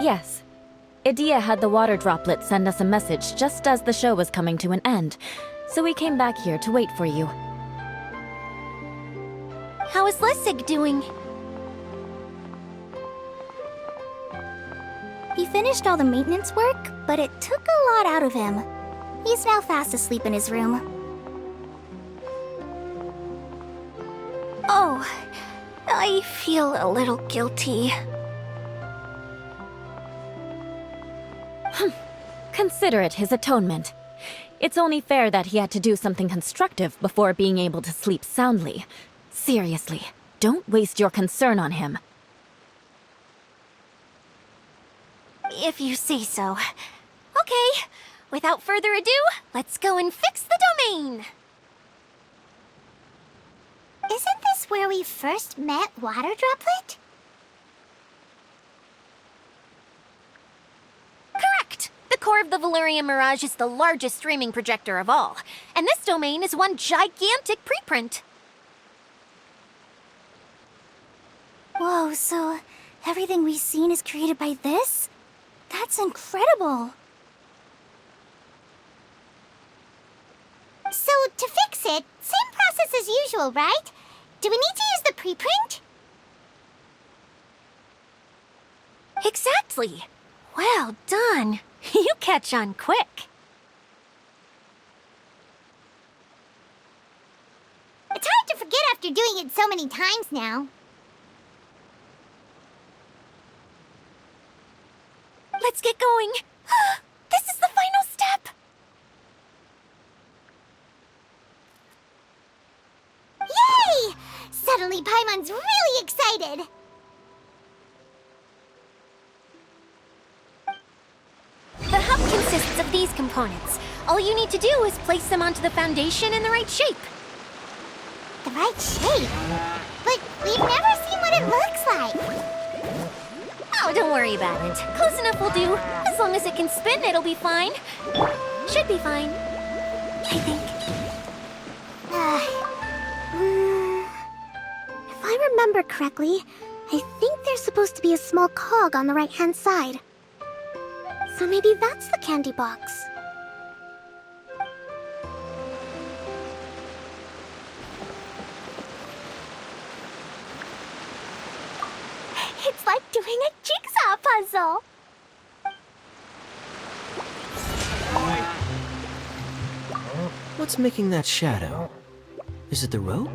Yes. Idia had the water droplet send us a message just as the show was coming to an end, so we came back here to wait for you. How is Lessig doing? He finished all the maintenance work, but it took a lot out of him. He's now fast asleep in his room. Oh, I feel a little guilty. Consider it his atonement. It's only fair that he had to do something constructive before being able to sleep soundly. Seriously, don't waste your concern on him. If you say so. Okay, without further ado, let's go and fix the domain! Isn't this where we first met Water Droplet? Correct! The core of the Valyria Mirage is the largest streaming projector of all, and this domain is one gigantic preprint. Whoa, so everything we've seen is created by this? That's incredible! So, to fix it, same process as usual, right? Do we need to use the preprint? Exactly! Well done! You catch on quick. It's hard to forget after doing it so many times now. Let's get going. This is the final step. Yay! Suddenly Paimon's really excited. The hub consists of these components. All you need to do is place them onto the foundation in the right shape. The right shape? But we've never seen what it looks like. Oh, don't worry about it. Close enough will do. As long as it can spin, it'll be fine. Should be fine. I think. If I remember correctly, I think there's supposed to be a small cog on the right-hand side. So maybe that's the candy box. It's like doing a jigsaw puzzle. What's making that shadow? Is it the rope?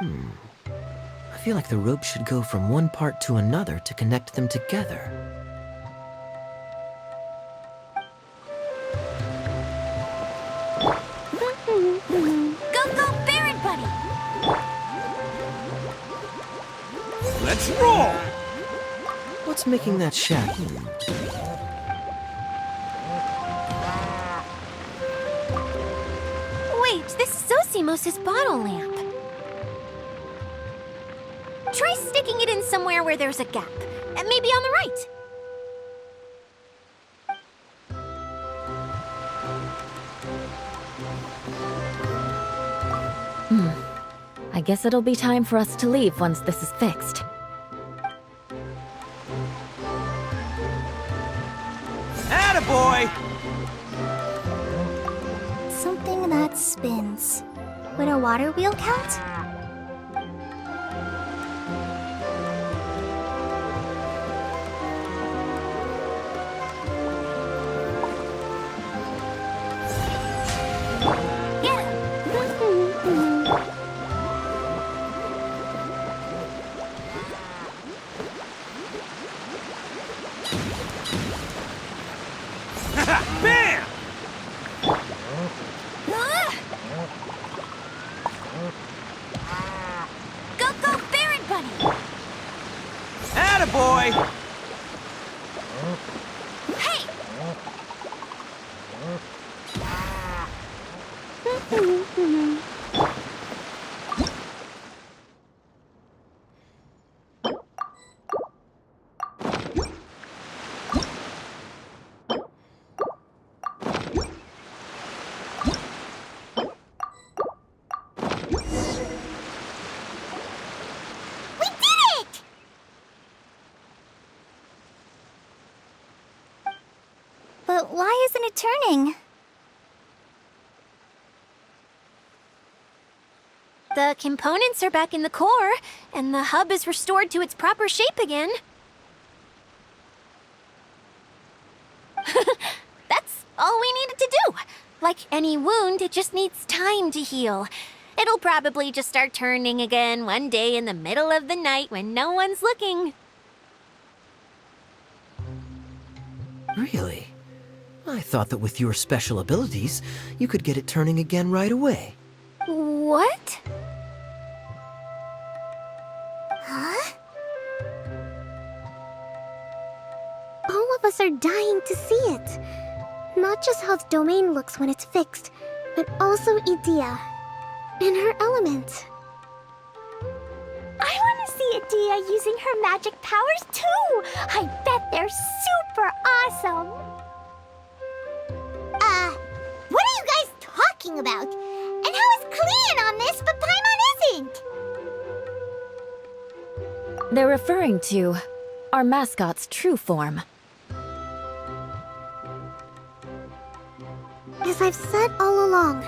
I feel like the rope should go from one part to another to connect them together. Go, Barret Bunny! Let's roll! What's making that shadow? Wait, this is Zosimos' bottle lamp. Try sticking it in somewhere where there's a gap. Maybe on the right. I guess it'll be time for us to leave once this is fixed. Attaboy! Something that spins. Would a water wheel count? Bam! Go, go, Baron Bunny! Attaboy! Hey! We did it! But why isn't it turning? The components are back in the core, and the hub is restored to its proper shape again. That's all we needed to do. Like any wound, it just needs time to heal. It'll probably just start turning again one day in the middle of the night when no one's looking. Really? I thought that with your special abilities, you could get it turning again right away. What? Huh? All of us are dying to see it. Not just how the domain looks when it's fixed, but also Idea. In her element. I want to see Idea using her magic powers too! I bet they're super awesome! What are you guys talking about? And how is Cleon on this, but Paimon isn't? They're referring to our mascot's true form. As I've said all along,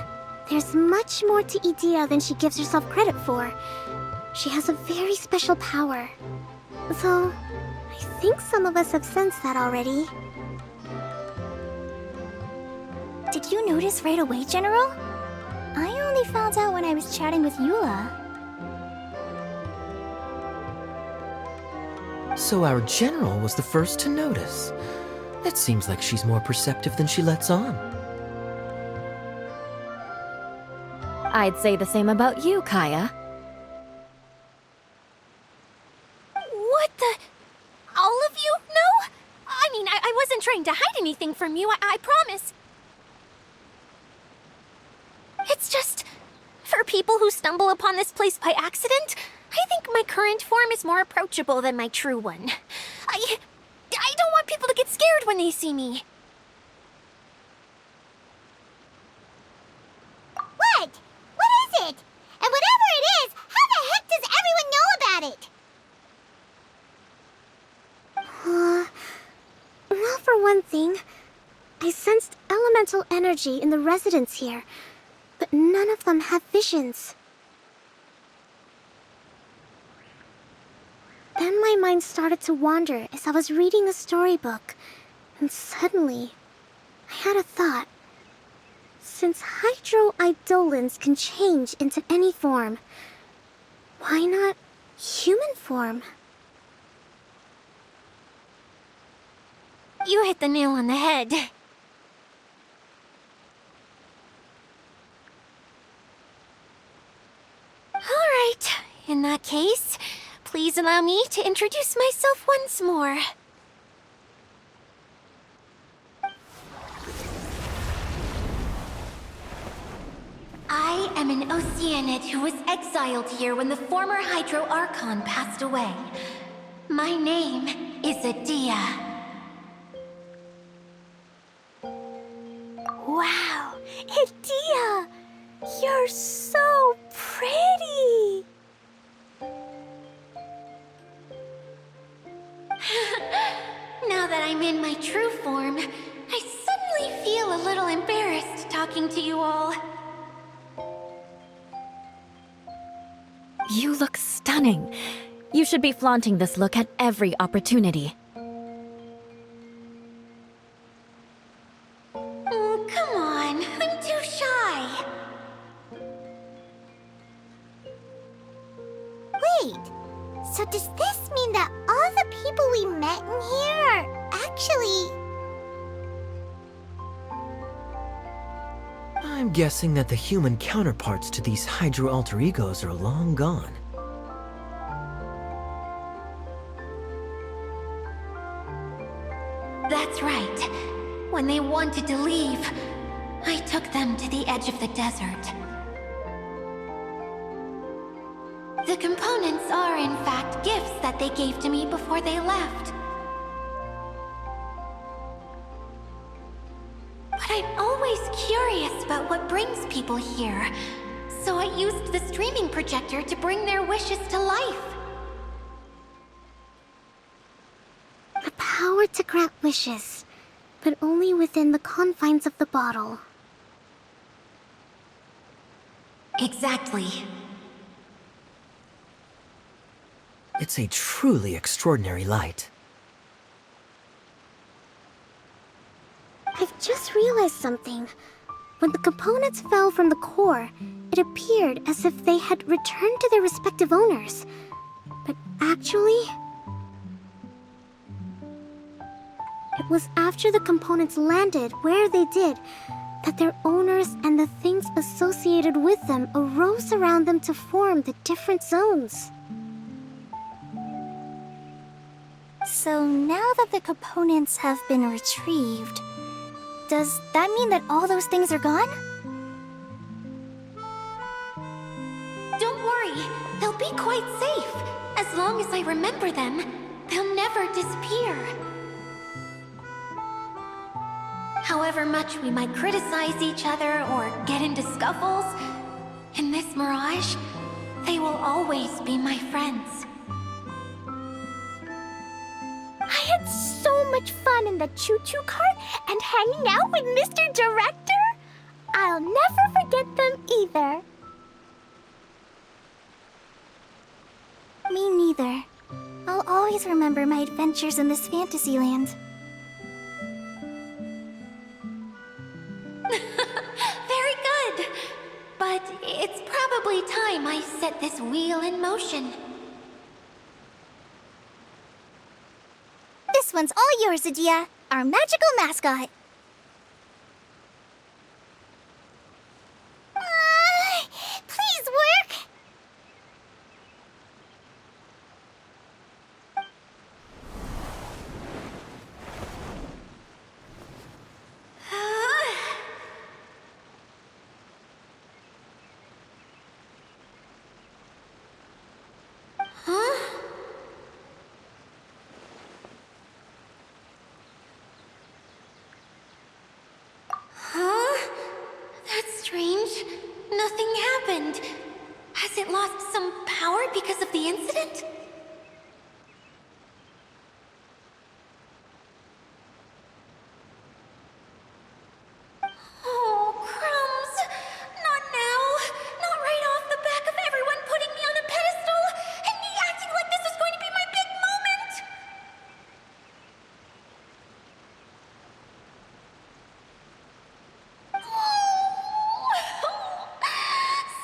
there's much more to Idea than she gives herself credit for. She has a very special power. Though, I think some of us have sensed that already. Did you notice right away, General? I only found out when I was chatting with Eula. So our general was the first to notice. It seems like she's more perceptive than she lets on. I'd say the same about you, Kaya. What the? All of you? No? I mean, I wasn't trying to hide anything from you, I promise. It's just, for people who stumble upon this place by accident, I think my current form is more approachable than my true one. I don't want people to get scared when they see me. What? What is it? And whatever it is, how the heck does everyone know about it? Well, for one thing, I sensed elemental energy in the residents here, but none of them have visions. Then my mind started to wander as I was reading a storybook, and suddenly, I had a thought. Since hydroidolins can change into any form, why not human form? You hit the nail on the head. All right, in that case, please allow me to introduce myself once more. I am an Oceanid who was exiled here when the former Hydro Archon passed away. My name is Adia. Wow, Idea! You're so pretty! Now that I'm in my true form, I suddenly feel a little embarrassed talking to you all. You look stunning. You should be flaunting this look at every opportunity. Oh, come on. I'm too shy. Wait, so does this mean that all the people we met in here are actually... I'm guessing that the human counterparts to these Hydro alter egos are long gone. That's right. When they wanted to leave, I took them to the edge of the desert. The components are, in fact, gifts that they gave to me before they left. But I'm always curious about what brings people here, so I used the streaming projector to bring their wishes to life. The power to grant wishes, but only within the confines of the bottle. Exactly. It's a truly extraordinary light. I've just realized something. When the components fell from the core, it appeared as if they had returned to their respective owners. But actually, it was after the components landed where they did that their owners and the things associated with them arose around them to form the different zones. So now that the components have been retrieved, does that mean that all those things are gone? Don't worry, they'll be quite safe. As long as I remember them, they'll never disappear. However much we might criticize each other or get into scuffles, in this mirage, they will always be my friends. I had so much fun in the choo-choo cart and hanging out with Mr. Director. I'll never forget them either. Me neither. I'll always remember my adventures in this fantasy land. Very good. But it's probably time I set this wheel in motion. This one's all yours, Adia, our magical mascot. Please work! Huh? Huh? That's strange. Nothing happened. Has it lost some power because of the incident? Oh, crumbs! Not now! Not right off the back of everyone putting me on a pedestal and me acting like this is going to be my big moment!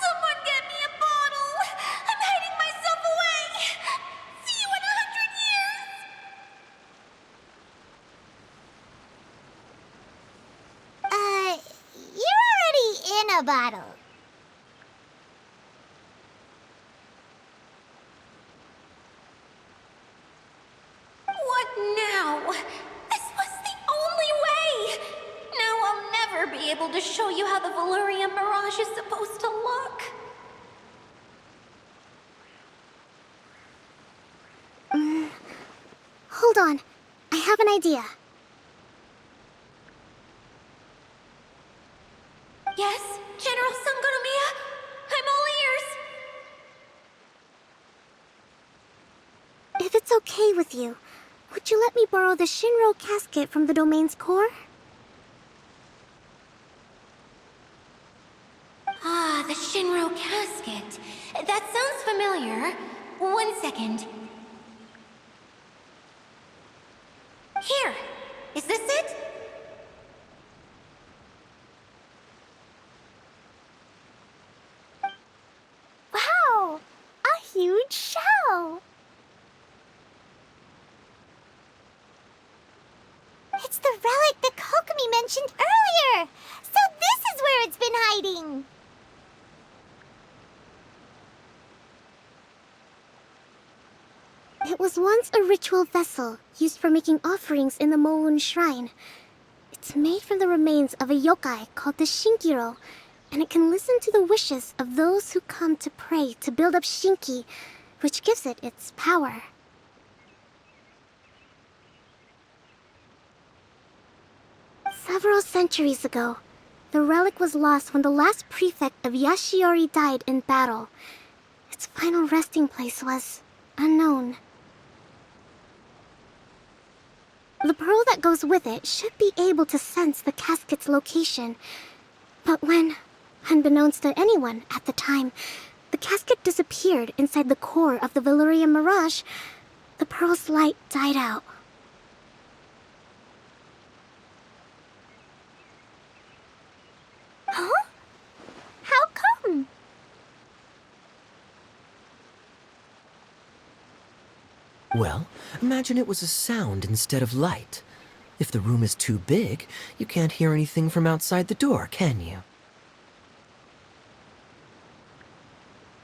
Someone get me a bottle! I'm hiding myself away! See you in 100 years! You're already in a bottle. What now? This was the only way! Now I'll never be able to show you how the Valurian Mirage is supposed to look. Hold on. I have an idea. Yes, General Sangonomiya? I'm all ears. If it's okay with you, would you let me borrow the Shinro casket from the domain's core? Ah, the Shinro casket. That sounds familiar. 1 second. Here. Is this it? Wow! A huge shell! It's the relic that Kokomi mentioned earlier! So this is where it's been hiding! was once a ritual vessel used for making offerings in the Moon Shrine. It's made from the remains of a yokai called the Shinkiro, and it can listen to the wishes of those who come to pray to build up Shinki, which gives it its power. Several centuries ago, the relic was lost when the last prefect of Yashiori died in battle. Its final resting place was unknown. The pearl that goes with it should be able to sense the casket's location. But when, unbeknownst to anyone at the time, the casket disappeared inside the core of the Valyria Mirage, the pearl's light died out. Huh? How come? Well, imagine it was a sound instead of light. If the room is too big, you can't hear anything from outside the door, can you?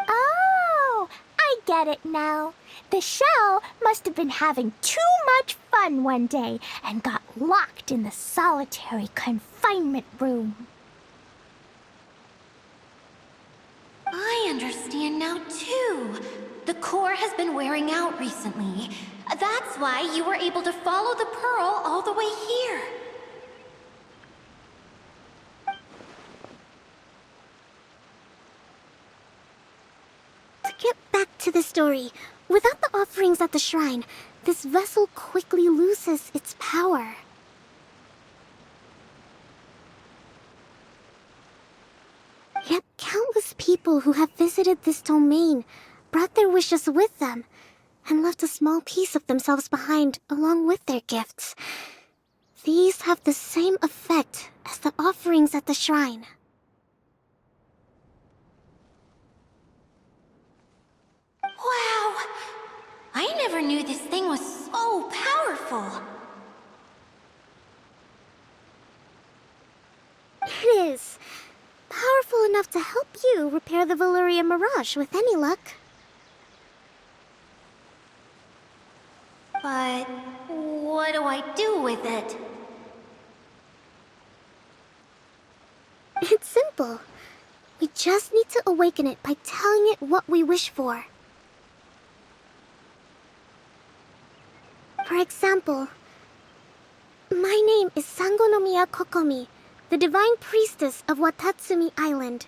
Oh, I get it now. The shell must have been having too much fun one day and got locked in the solitary confinement room. I understand now, too. The core has been wearing out recently. That's why you were able to follow the pearl all the way here. To get back to the story, without the offerings at the shrine, this vessel quickly loses its power. Yet countless people who have visited this domain brought their wishes with them and left a small piece of themselves behind along with their gifts. These have the same effect as the offerings at the shrine. Wow! I never knew this thing was so powerful. It is. Powerful enough to help you repair the Valyria Mirage with any luck. But what do I do with it? It's simple. We just need to awaken it by telling it what we wish for. For example, my name is Sangonomiya Kokomi, the divine priestess of Watatsumi Island.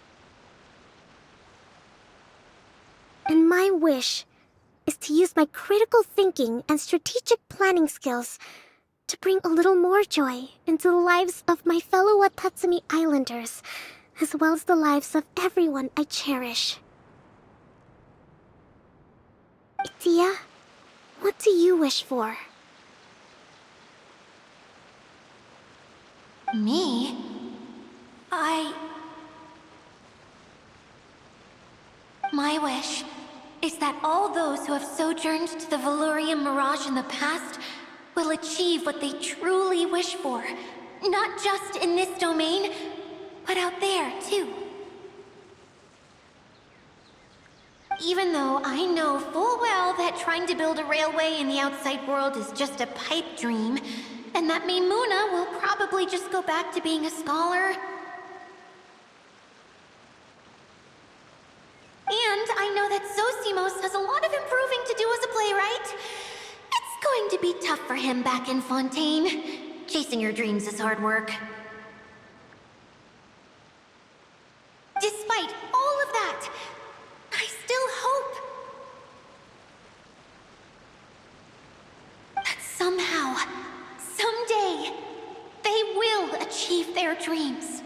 And my wish is to use my critical thinking and strategic planning skills to bring a little more joy into the lives of my fellow Watatsumi Islanders, as well as the lives of everyone I cherish. Itia, what do you wish for? Me? My wish is that all those who have sojourned to the Valyria Mirage in the past will achieve what they truly wish for. Not just in this domain, but out there, too. Even though I know full well that trying to build a railway in the outside world is just a pipe dream, and that Maimuna will probably just go back to being a scholar. And I know that Zosimos has a lot of improving to do as a playwright. It's going to be tough for him back in Fontaine. Chasing your dreams is hard work. Despite all of that, I still hope that somehow, someday, they will achieve their dreams.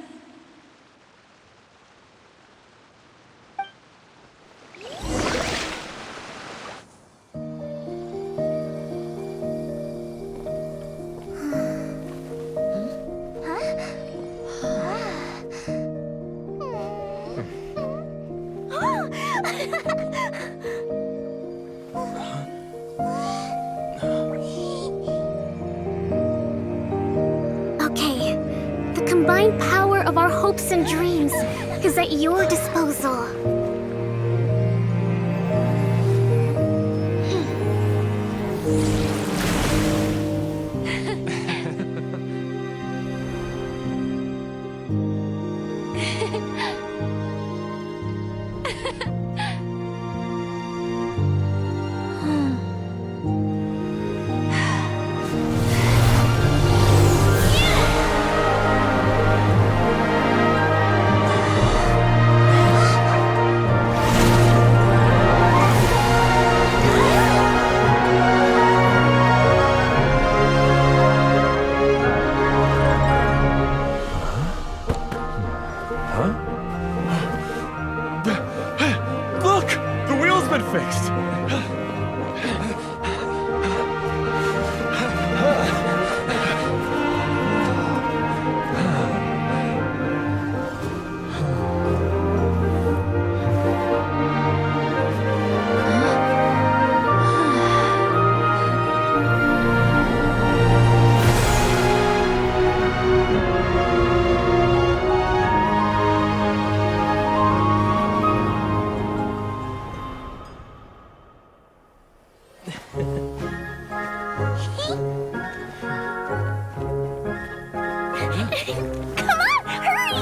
Okay, the combined power of our hopes and dreams is at your disposal. Look! The wheel's been fixed! Come on, hurry!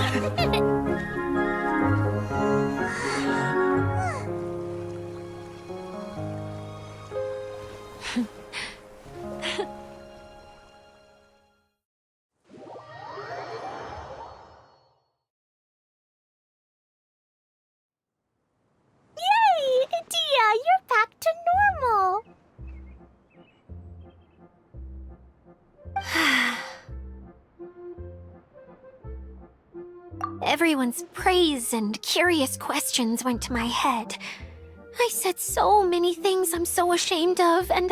Yay! Dia, you're back to normal. Everyone's praise and curious questions went to my head. I said so many things I'm so ashamed of, and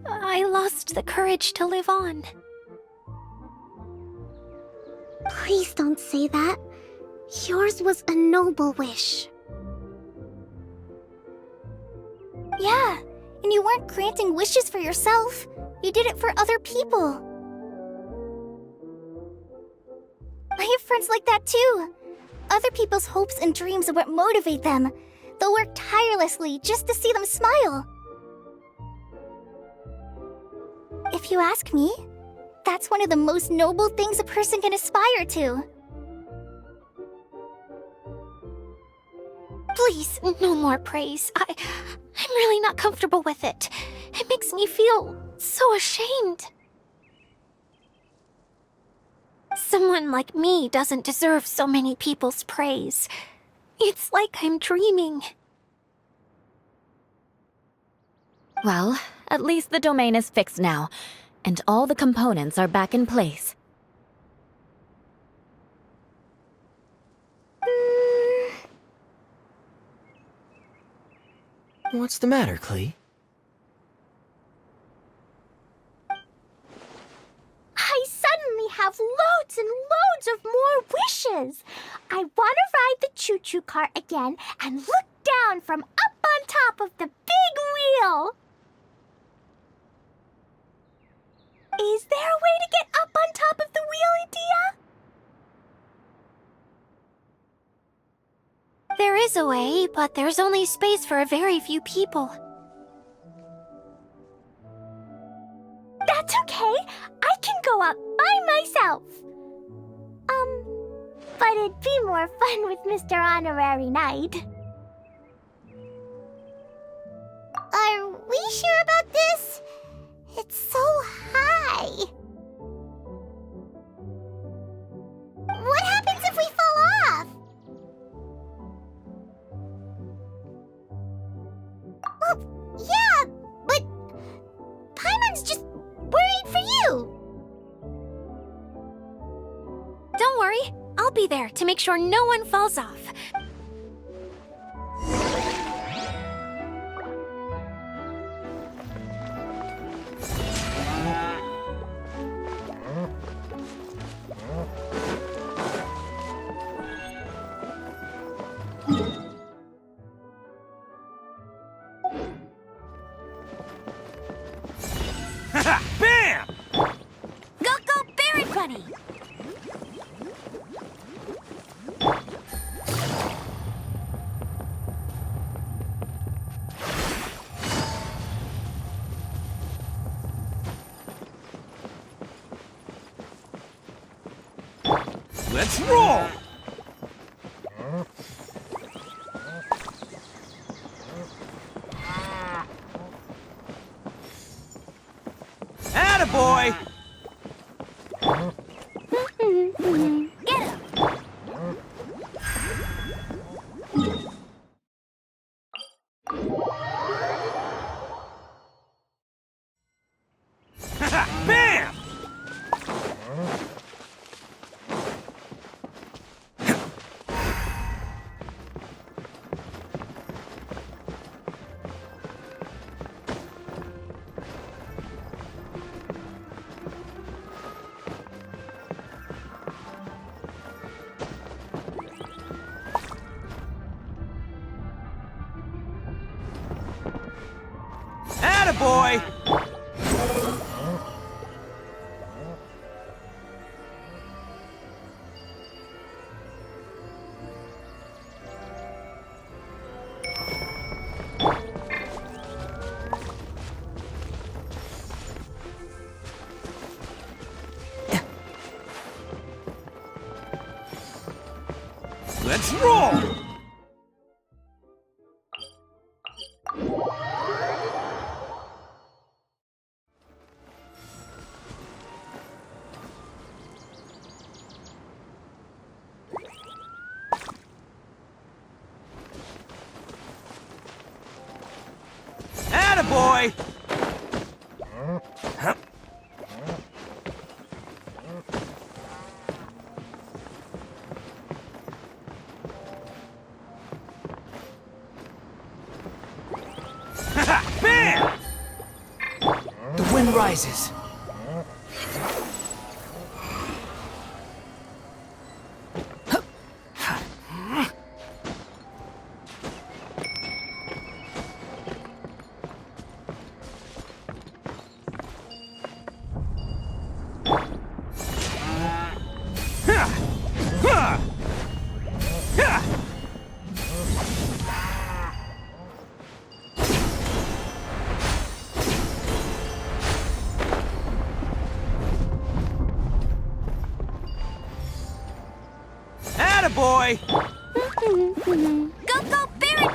I lost the courage to live on. Please don't say that. Yours was a noble wish. Yeah, and you weren't granting wishes for yourself. You did it for other people. I have friends like that too. Other people's hopes and dreams are what motivate them. They'll work tirelessly just to see them smile. If you ask me, that's one of the most noble things a person can aspire to. Please, no more praise. I'm really not comfortable with it. It makes me feel so ashamed. Someone like me doesn't deserve so many people's praise. It's like I'm dreaming. Well, at least the domain is fixed now, and all the components are back in place. What's the matter, Klee? I suddenly have loads and loads of more wishes. I want to ride the choo-choo cart again and look down from up on top of the big wheel. Is there a way to get up on top of the wheel, Dia? There is a way, but there's only space for a very few people. That's okay. I can go up by myself. But it'd be more fun with Mr. Honorary Knight. Are we sure about this? It's so high. What happens if we fall off? Well, yeah, but Paimon's just worried for you. Don't worry, I'll be there to make sure no one falls off. Bam! Go, Barret Bunny! Let's roll! Attaboy! Get him! Bam! Attaboy! Let's roll! Attaboy! Huh? Bam! The wind rises. Attaboy! Go, go, Barret!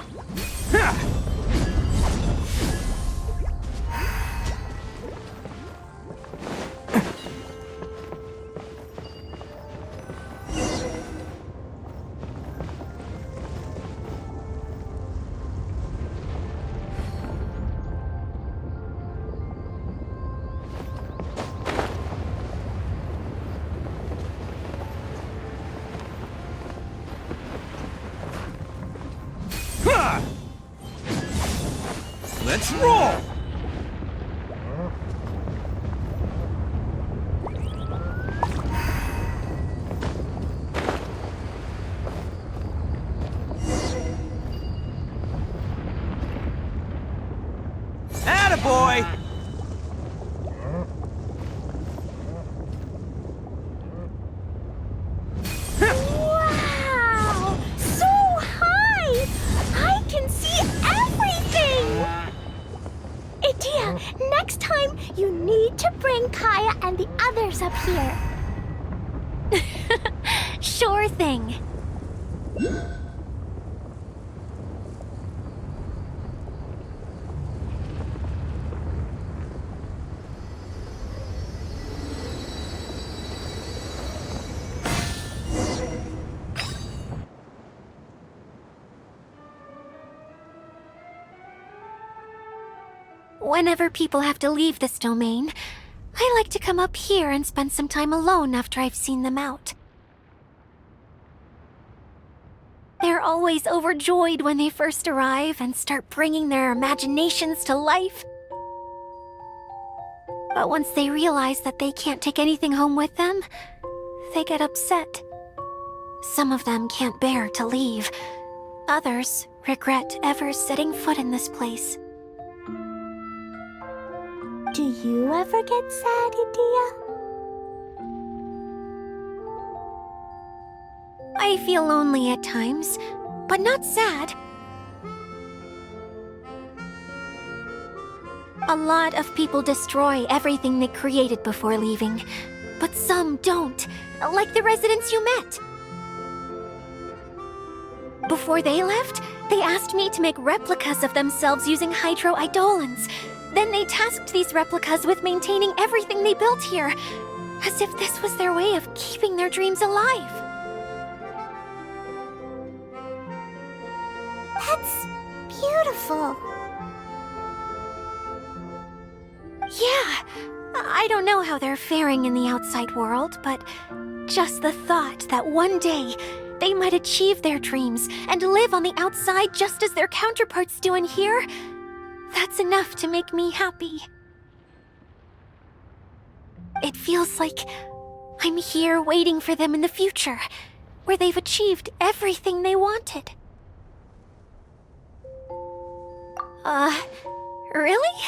Let's roll! Attaboy! Wow! So high! I can see everything! Idia, next time you need to bring Kaya and the others up here. Sure thing. Whenever people have to leave this domain, I like to come up here and spend some time alone after I've seen them out. They're always overjoyed when they first arrive and start bringing their imaginations to life. But once they realize that they can't take anything home with them, they get upset. Some of them can't bear to leave. Others regret ever setting foot in this place. Do you ever get sad, Idia? I feel lonely at times, but not sad. A lot of people destroy everything they created before leaving, But some don't, like the residents you met. Before they left, they asked me to make replicas of themselves using hydroidolons. Then they tasked these replicas with maintaining everything they built here, as if this was their way of keeping their dreams alive. That's beautiful. Yeah, I don't know how they're faring in the outside world, but just the thought that one day they might achieve their dreams and live on the outside just as their counterparts do in here, that's enough to make me happy. It feels like I'm here waiting for them in the future, where they've achieved everything they wanted. Really?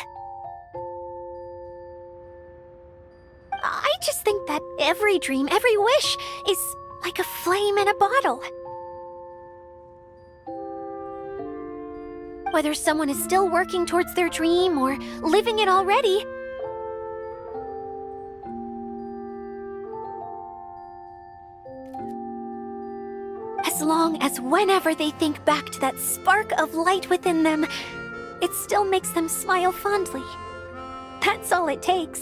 I just think that every dream, every wish, is like a flame in a bottle. Whether someone is still working towards their dream or living it already, as long as whenever they think back to that spark of light within them, it still makes them smile fondly. That's all it takes.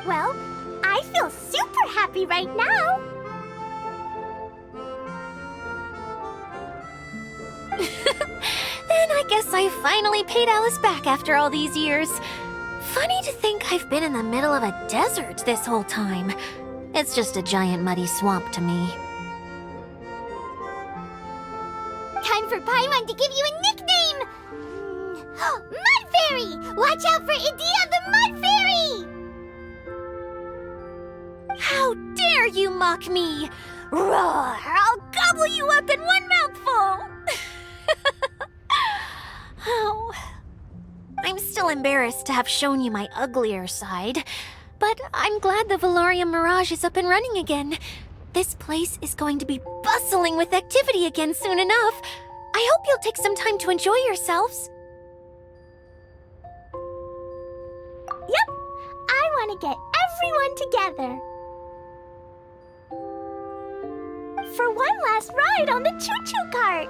Well, I feel super happy right now. Then I guess I finally paid Alice back after all these years. Funny to think I've been in the middle of a desert this whole time. It's just a giant muddy swamp to me. Time for Paimon to give you a nickname! Mud Fairy! Watch out for Idia the Mud Fairy! How dare you mock me! Roar! I'll gobble you up in one mouthful! Oh. I'm still embarrassed to have shown you my uglier side, but I'm glad the Valorium Mirage is up and running again. This place is going to be bustling with activity again soon enough. I hope you'll take some time to enjoy yourselves. Yep, I want to get everyone together. For one last ride on the choo-choo cart.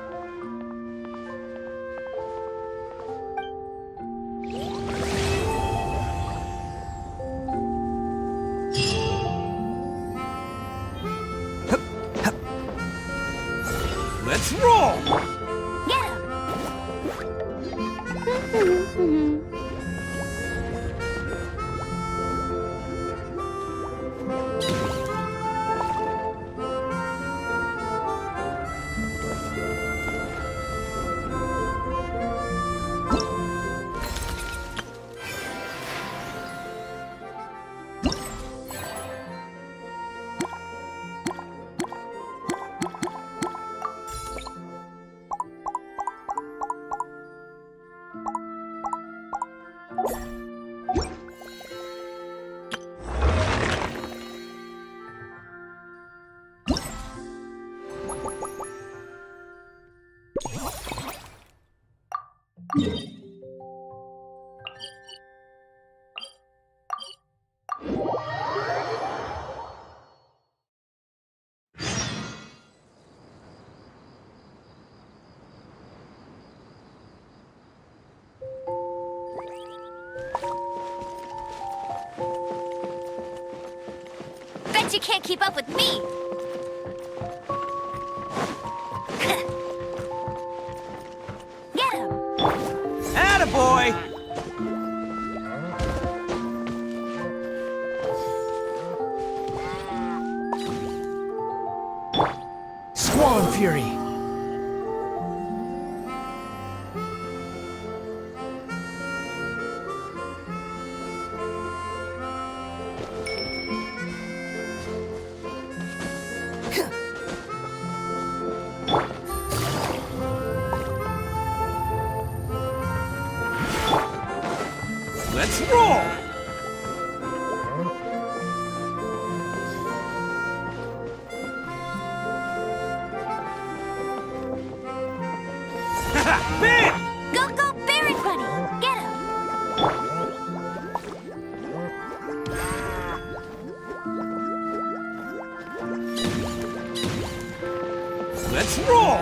Let's roll! Get him! Bet you can't keep up with me! Get him! Attaboy! Squall Fury! Let's roll! Bam! Go, go, Barret Bunny! Get him! Let's roll!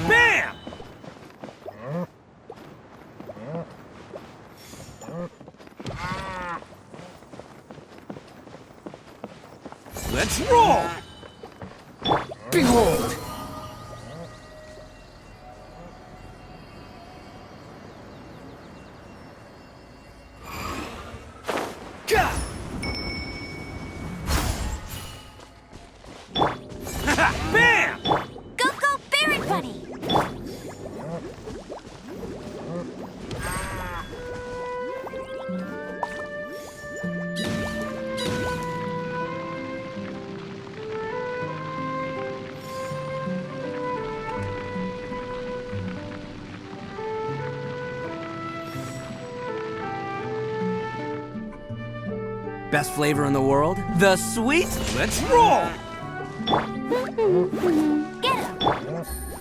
Bam! Let's roll! Behold! Gah! Bam! Go, go, Barret Bunny! Best flavor in the world? The sweet? Let's roll! Get him!